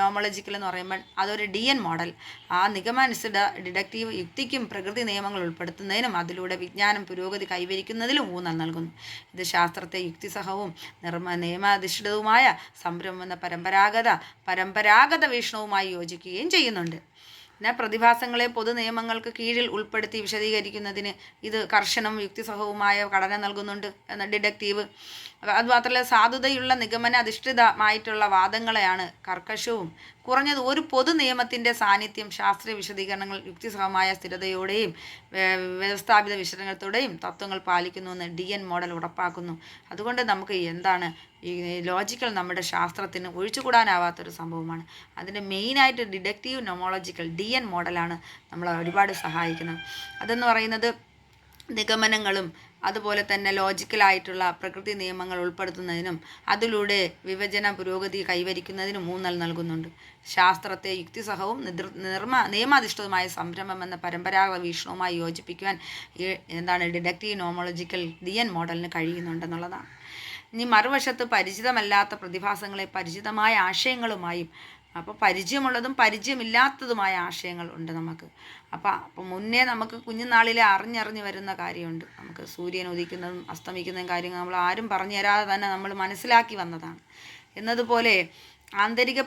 നോമോളജിക്കൽ എന്ന് പറയുമ്പോൾ അതൊരു DN മോഡൽ. ആ നിഗമനുസൃത ഡിഡക്റ്റീവ് യുക്തിക്കും പ്രകൃതി നിയമങ്ങൾ ഉൾപ്പെടുത്തുന്നതിനും അതിലൂടെ വിജ്ഞാനം പുരോഗതി കൈവരിക്കുന്നതിലും ഊന്നൽ നൽകുന്നു. ഇത് ശാസ്ത്രത്തെ യുക്തിസഹവും നിയമാധിഷ്ഠിതവുമായ സംരംഭം എന്ന പരമ്പരാഗത വീക്ഷണവുമായി യോജിക്കുകയും ചെയ്യുന്നുണ്ട്. എന്നാൽ പ്രതിഭാസങ്ങളെ പൊതു നിയമങ്ങൾക്ക് കീഴിൽ ഉൾപ്പെടുത്തി വിശദീകരിക്കുന്നതിന് ഇത് കർശനവും യുക്തിസഹവുമായ ഘടന നൽകുന്നുണ്ട് എന്ന ഡിഡക്റ്റീവ്. അതുമാത്രമല്ല, സാധുതയുള്ള നിഗമന അധിഷ്ഠിതമായിട്ടുള്ള വാദങ്ങളെയാണ് കർക്കശവും. കുറഞ്ഞത് ഒരു പൊതു നിയമത്തിൻ്റെ സാന്നിധ്യം ശാസ്ത്രീയ വിശദീകരണങ്ങൾ യുക്തിസഹമായ സ്ഥിരതയോടെയും വ്യവസ്ഥാപിത വിശകലനത്തോടെയും തത്വങ്ങൾ പാലിക്കുന്നുവെന്ന് DN മോഡൽ ഉറപ്പാക്കുന്നു. അതുകൊണ്ട് നമുക്ക് ഈ ലോജിക്കൽ നമ്മുടെ ശാസ്ത്രത്തിന് ഒഴിച്ചുകൂടാനാവാത്തൊരു സംഭവമാണ്. അതിൻ്റെ മെയിനായിട്ട് ഡിഡക്റ്റീവ് നോമോളജിക്കൽ DN മോഡലാണ് നമ്മളെ ഒരുപാട് സഹായിക്കുന്നത്. അതെന്ന് പറയുന്നത് നിഗമനങ്ങളും അതുപോലെ തന്നെ ലോജിക്കലായിട്ടുള്ള പ്രകൃതി നിയമങ്ങൾ ഉൾപ്പെടുത്തുന്നതിനും അതിലൂടെ വിഭജന പുരോഗതി കൈവരിക്കുന്നതിനും ഊന്നൽ നൽകുന്നുണ്ട്. ശാസ്ത്രത്തെ യുക്തിസഹവും നിയമാധിഷ്ഠിതമായ സംരംഭം എന്ന പരമ്പരാഗത വീക്ഷണവുമായി യോജിപ്പിക്കുവാൻ ഡിഡക്റ്റീവ് നോമോളജിക്കൽ ദിയൻ മോഡലിന് കഴിയുന്നുണ്ടെന്നുള്ളതാണ്. ഇനി മറുവശത്ത് പരിചിതമല്ലാത്ത പ്രതിഭാസങ്ങളെ പരിചിതമായ ആശയങ്ങളുമായും, അപ്പോൾ പരിചയമുള്ളതും പരിചയമില്ലാത്തതുമായ ആശയങ്ങൾ ഉണ്ട് നമുക്ക്. അപ്പോൾ മുന്നേ നമുക്ക് കുഞ്ഞുനാളിലെ അറിഞ്ഞറിഞ്ഞ് വരുന്ന കാര്യമുണ്ട്. നമുക്ക് സൂര്യൻ ഉദിക്കുന്നതും അസ്തമിക്കുന്നതും കാര്യങ്ങൾ നമ്മൾ ആരും പറഞ്ഞു തരാതെ തന്നെ നമ്മൾ മനസ്സിലാക്കി വന്നതാണ്. എന്നതുപോലെ ആന്തരിക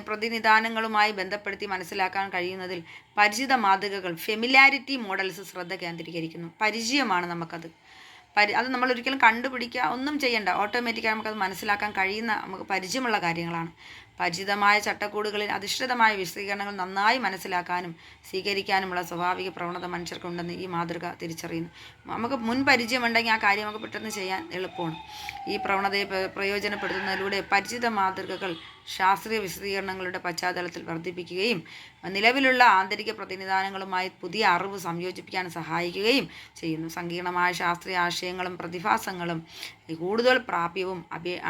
പ്രതിനിധാനങ്ങളുമായി ബന്ധപ്പെടുത്തി മനസ്സിലാക്കാൻ കഴിയുന്നതിൽ പരിചിത മാതൃകകൾ ഫെമിലാരിറ്റി മോഡൽസ് ശ്രദ്ധ കേന്ദ്രീകരിക്കുന്നു. പരിചയമാണ് നമുക്കത്. അത് നമ്മൾ ഒരിക്കലും കണ്ടുപിടിക്കുക ഒന്നും ചെയ്യണ്ട, ഓട്ടോമാറ്റിക്കായി നമുക്കത് മനസ്സിലാക്കാൻ കഴിയുന്ന നമുക്ക് പരിചയമുള്ള കാര്യങ്ങളാണ്. പരിചിതമായ ചട്ടക്കൂടുകളിൽ അധിഷ്ഠിതമായ വിശദീകരണങ്ങൾ നന്നായി മനസ്സിലാക്കാനും സ്വീകരിക്കാനുമുള്ള സ്വാഭാവിക പ്രവണത മനുഷ്യർക്കുണ്ടെന്ന് ഈ മാതൃക തിരിച്ചറിയുന്നു. നമുക്ക് മുൻ പരിചയമുണ്ടെങ്കിൽ ആ കാര്യം നമുക്ക് പെട്ടെന്ന് ചെയ്യാൻ എളുപ്പമാണ്. ഈ പ്രവണതയെ പ്രയോജനപ്പെടുത്തുന്നതിലൂടെ പരിചിത മാതൃകകൾ ശാസ്ത്രീയ വിശദീകരണങ്ങളുടെ പശ്ചാത്തലത്തിൽ വർദ്ധിപ്പിക്കുകയും നിലവിലുള്ള ആന്തരിക പ്രതിനിധാനങ്ങളുമായി പുതിയ അറിവ് സംയോജിപ്പിക്കാൻ സഹായിക്കുകയും ചെയ്യുന്നു. സങ്കീർണമായ ശാസ്ത്രീയ ആശയങ്ങളും പ്രതിഭാസങ്ങളും കൂടുതൽ പ്രാപ്യവും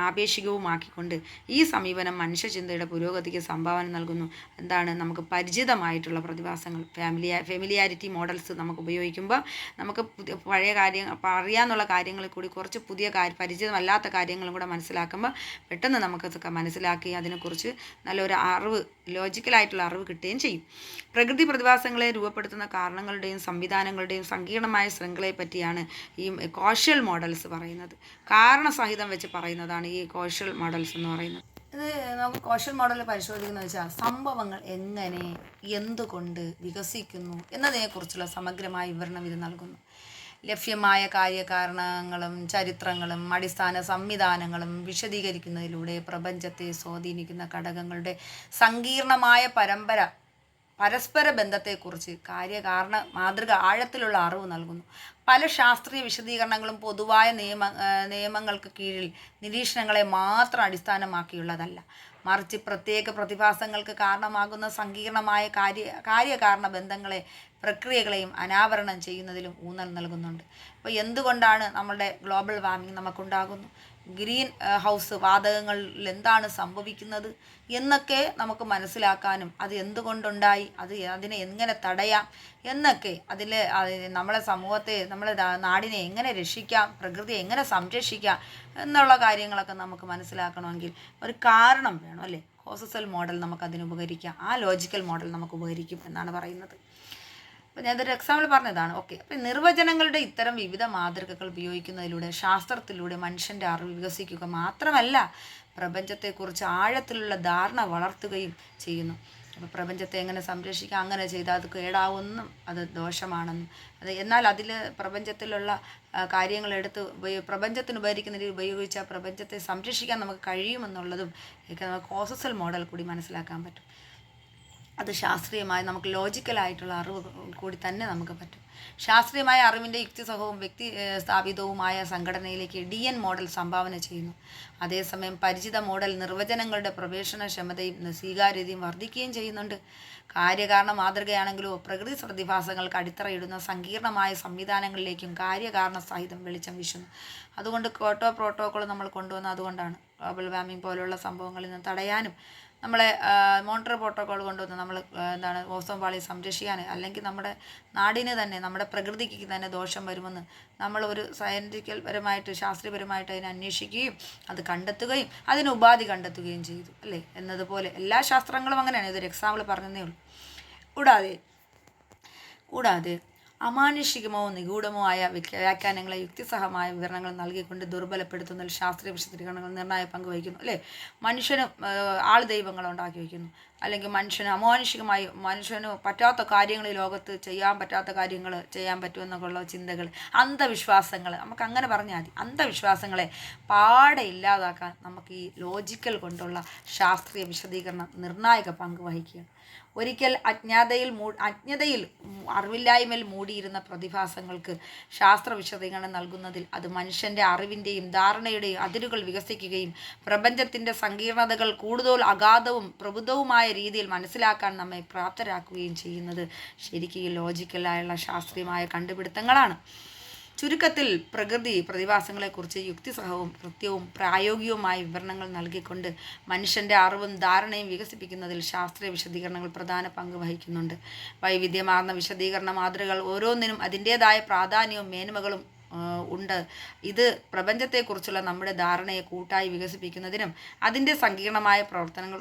ആപേക്ഷികവുമാക്കിക്കൊണ്ട് ഈ സമീപനം മനുഷ്യചിന്തയുടെ പുരോഗതിക്ക് സംഭാവന നൽകുന്നു. നമുക്ക് പരിചിതമായിട്ടുള്ള പ്രതിഭാസങ്ങൾ ഫെമിലിയാരിറ്റി മോഡൽസ് നമുക്ക് ഉപയോഗിക്കുമ്പോൾ നമുക്ക് പഴയ കാര്യങ്ങൾ അറിയാമെന്നുള്ള കാര്യങ്ങളിൽ കൂടി കുറച്ച് പുതിയ പരിചിതമല്ലാത്ത കാര്യങ്ങളും കൂടെ മനസ്സിലാക്കുമ്പോൾ പെട്ടെന്ന് നമുക്കതൊക്കെ മനസ്സിലാക്കി അതിനെക്കുറിച്ച് നല്ലൊരു അറിവ്, ലോജിക്കലായിട്ടുള്ള അറിവ് കിട്ടുകയും ചെയ്യും. പ്രകൃതി പ്രതിഭാസങ്ങളെ രൂപപ്പെടുത്തുന്ന കാരണങ്ങളുടെയും സംവിധാനങ്ങളുടെയും സങ്കീർണമായ ശൃംഖലയെ പറ്റിയാണ് ഈ കോഷ്യൽ മോഡൽസ് പറയുന്നത്. കാരണസഹിതം വെച്ച് പറയുന്നതാണ് ഈ കോഷ്യൽ മോഡൽസ് എന്ന് പറയുന്നത്. ഇത് നമുക്ക് കോഷ്യൽ മോഡൽ പരിശോധിക്കുന്നത് വെച്ചാൽ സംഭവങ്ങൾ എങ്ങനെ, എന്തുകൊണ്ട് വികസിക്കുന്നു എന്നതിനെക്കുറിച്ചുള്ള സമഗ്രമായ വിവരണം ഇത് നൽകുന്നു. ലഭ്യമായ കാര്യകാരണങ്ങളും ചരിത്രങ്ങളും അടിസ്ഥാന സംവിധാനങ്ങളും വിശദീകരിക്കുന്നതിലൂടെ പ്രപഞ്ചത്തെ സ്വാധീനിക്കുന്ന ഘടകങ്ങളുടെ സങ്കീർണമായ പരസ്പര ബന്ധത്തെക്കുറിച്ച് കാര്യകാരണ മാതൃക ആഴത്തിലുള്ള അറിവ് നൽകുന്നു. പല ശാസ്ത്രീയ വിശദീകരണങ്ങളും പൊതുവായ നിയമങ്ങൾക്ക് കീഴിൽ നിരീക്ഷണങ്ങളെ മാത്രം അടിസ്ഥാനമാക്കിയുള്ളതല്ല, മറിച്ച് പ്രത്യേക പ്രതിഭാസങ്ങൾക്ക് കാരണമാകുന്ന സങ്കീർണമായ കാര്യകാരണ ബന്ധങ്ങളെ പ്രക്രിയകളെയും അനാവരണം ചെയ്യുന്നതിലും ഊന്നൽ നൽകുന്നുണ്ട്. അപ്പോൾ എന്തുകൊണ്ടാണ് നമ്മളുടെ ഗ്ലോബൽ വാർമിംഗ് നമുക്കുണ്ടാകുന്നു, ഗ്രീൻ ഹൗസ് വാതകങ്ങളിൽ എന്താണ് സംഭവിക്കുന്നത് എന്നൊക്കെ നമുക്ക് മനസ്സിലാക്കാനും അത് എന്തുകൊണ്ടുണ്ടായി, അതിനെ എങ്ങനെ തടയാം എന്നൊക്കെ നമ്മളെ സമൂഹത്തെ, നമ്മളെ നാടിനെ എങ്ങനെ രക്ഷിക്കാം, പ്രകൃതിയെ എങ്ങനെ സംരക്ഷിക്കാം എന്നുള്ള കാര്യങ്ങളൊക്കെ നമുക്ക് മനസ്സിലാക്കണമെങ്കിൽ ഒരു കാരണം വേണം അല്ലേ. കോസൽ മോഡൽ നമുക്കതിന് ഉപകരിക്കാം, ആ ലോജിക്കൽ മോഡൽ നമുക്ക് ഉപകരിക്കും എന്നാണ് പറയുന്നത്. അപ്പോൾ ഞാനൊരു എക്സാമ്പിൾ പറഞ്ഞതാണ്. ഓക്കെ, അപ്പോൾ നിർവചനങ്ങളുടെ ഇത്തരം വിവിധ മാതൃകകൾ ഉപയോഗിക്കുന്നതിലൂടെ ശാസ്ത്രത്തിലൂടെ മനുഷ്യൻ്റെ അറിവ് വികസിക്കുക മാത്രമല്ല പ്രപഞ്ചത്തെക്കുറിച്ച് ആഴത്തിലുള്ള ധാരണ വളർത്തുകയും ചെയ്യുന്നു. അപ്പോൾ പ്രപഞ്ചത്തെ എങ്ങനെ സംരക്ഷിക്കാം, അങ്ങനെ ചെയ്താൽ അത് കേടാവുമെന്നും അത് ദോഷമാണെന്നും എന്നാൽ അതിൽ പ്രപഞ്ചത്തിലുള്ള കാര്യങ്ങളെടുത്ത് പ്രപഞ്ചത്തിന് ഉപകരിക്കുന്ന രീതി ഉപയോഗിച്ചാൽ പ്രപഞ്ചത്തെ സംരക്ഷിക്കാൻ നമുക്ക് കഴിയുമെന്നുള്ളതും ഒക്കെ നമുക്ക് കോസൽ മോഡൽ കൂടി മനസ്സിലാക്കാൻ പറ്റും. അത് ശാസ്ത്രീയമായി നമുക്ക് ലോജിക്കലായിട്ടുള്ള അറിവ് കൂടി തന്നെ നമുക്ക് പറ്റും. ശാസ്ത്രീയമായ അറിവിൻ്റെ യുക്തിസഹവും വ്യക്തി സ്ഥാപിതവുമായ സംഘടനയിലേക്ക് DN മോഡൽ സംഭാവന ചെയ്യുന്നു. അതേസമയം പരിചിത മോഡൽ നിർവചനങ്ങളുടെ പ്രവേശനക്ഷമതയും സ്വീകാര്യതയും വർദ്ധിക്കുകയും ചെയ്യുന്നുണ്ട്. കാര്യകാരണ മാതൃകയാണെങ്കിലോ പ്രകൃതി പ്രതിഭാസങ്ങൾക്ക് അടിത്തറയിടുന്ന സങ്കീർണമായ സംവിധാനങ്ങളിലേക്കും കാര്യകാരണ സഹിതം വെളിച്ചം വീശുന്നു. അതുകൊണ്ട് ക്യോട്ടോ പ്രോട്ടോക്കോൾ നമ്മൾ കൊണ്ടുവന്നത് അതുകൊണ്ടാണ്. ഗ്ലോബൽ വാർമിംഗ് പോലുള്ള സംഭവങ്ങളിൽ നിന്ന് തടയാനും നമ്മളെ മോൺട്രൽ പ്രോട്ടോക്കോൾ കൊണ്ടുവന്ന് നമ്മൾ ഓസോൺ പാളി സംരക്ഷിക്കാൻ, അല്ലെങ്കിൽ നമ്മുടെ നാടിന് തന്നെ നമ്മുടെ പ്രകൃതിക്ക് തന്നെ ദോഷം വരുമെന്ന് നമ്മൾ ഒരു സയൻറ്റിഫിക്കൽ പരമായിട്ട് ശാസ്ത്രീയപരമായിട്ട് അതിനെ അന്വേഷിക്കുകയും അത് കണ്ടെത്തുകയും അതിന് ഉപാധി കണ്ടെത്തുകയും ചെയ്തു അല്ലേ. എന്നതുപോലെ എല്ലാ ശാസ്ത്രങ്ങളും അങ്ങനെയാണ്. ഇതൊരു എക്സാമ്പിൾ പറഞ്ഞതേ ഉള്ളൂ. കൂടാതെ അമാനുഷികമോ നിഗൂഢമോ ആയ വ്യാഖ്യാനങ്ങളെ യുക്തിസഹമായ വിവരണങ്ങൾ നൽകിക്കൊണ്ട് ദുർബലപ്പെടുത്തുന്നതിൽ ശാസ്ത്രീയ വിശദീകരണങ്ങൾ നിർണായക പങ്ക് വഹിക്കുന്നു അല്ലേ. മനുഷ്യന് ആൾ ദൈവങ്ങൾ ഉണ്ടാക്കി വയ്ക്കുന്നു, അല്ലെങ്കിൽ മനുഷ്യന് അമാനുഷികമായി മനുഷ്യന് പറ്റാത്ത കാര്യങ്ങൾ ഈ ലോകത്ത് ചെയ്യാൻ പറ്റാത്ത കാര്യങ്ങൾ ചെയ്യാൻ പറ്റുമെന്നൊക്കെയുള്ള ചിന്തകൾ, അന്ധവിശ്വാസങ്ങൾ, നമുക്ക് അങ്ങനെ പറഞ്ഞാൽ മതി. അന്ധവിശ്വാസങ്ങളെ പാടെ ഇല്ലാതാക്കാൻ നമുക്ക് ഈ ലോജിക്കൽ കൊണ്ടുള്ള ശാസ്ത്രീയ വിശദീകരണം നിർണായക പങ്ക് വഹിക്കുകയാണ്. ഒരിക്കൽ അജ്ഞതയിൽ അറിവില്ലായ്മയിൽ മൂടിയിരുന്ന പ്രതിഭാസങ്ങൾക്ക് ശാസ്ത്ര വിശദീകരണം നൽകുന്നതിൽ അത് മനുഷ്യൻ്റെ അറിവിൻ്റെയും ധാരണയുടെയും അതിരുകൾ വികസിക്കുകയും പ്രപഞ്ചത്തിൻ്റെ സങ്കീർണതകൾ കൂടുതൽ അഗാധവും പ്രബുദ്ധവുമായ രീതിയിൽ മനസ്സിലാക്കാൻ നമ്മെ പ്രാപ്തരാക്കുകയും ചെയ്യുന്നത് ശരിക്കും ലോജിക്കലായുള്ള ശാസ്ത്രീയമായ കണ്ടുപിടുത്തങ്ങളാണ്. ചുരുക്കത്തിൽ പ്രകൃതി പ്രതിഭാസങ്ങളെക്കുറിച്ച് യുക്തിസഹവും കൃത്യവും പ്രായോഗികവുമായ വിവരണങ്ങൾ നൽകിക്കൊണ്ട് മനുഷ്യൻ്റെ അറിവും ധാരണയും വികസിപ്പിക്കുന്നതിൽ ശാസ്ത്രീയ വിശദീകരണങ്ങൾ പ്രധാന പങ്ക് വഹിക്കുന്നുണ്ട്. വൈവിധ്യമാർന്ന വിശദീകരണ മാതൃകകൾ ഓരോന്നിനും അതിൻ്റേതായ പ്രാധാന്യവും മേന്മകളും ഉണ്ട്. ഇത് പ്രപഞ്ചത്തെക്കുറിച്ചുള്ള നമ്മുടെ ധാരണയെ കൂട്ടായി വികസിപ്പിക്കുന്നതിനും അതിൻ്റെ സങ്കീർണമായ പ്രവർത്തനങ്ങൾ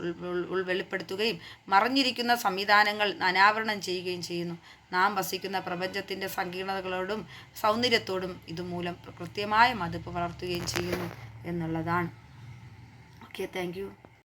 വെളിപ്പെടുത്തുകയും മറഞ്ഞിരിക്കുന്ന സംവിധാനങ്ങൾ അനാവരണം ചെയ്യുകയും ചെയ്യുന്നു. നാം വസിക്കുന്ന പ്രപഞ്ചത്തിൻ്റെ സങ്കീർണതകളോടും സൗന്ദര്യത്തോടും ഇതുമൂലം കൃത്യമായ മതിപ്പ് വളർത്തുകയും ചെയ്യുന്നു എന്നുള്ളതാണ്. Okay, thank you.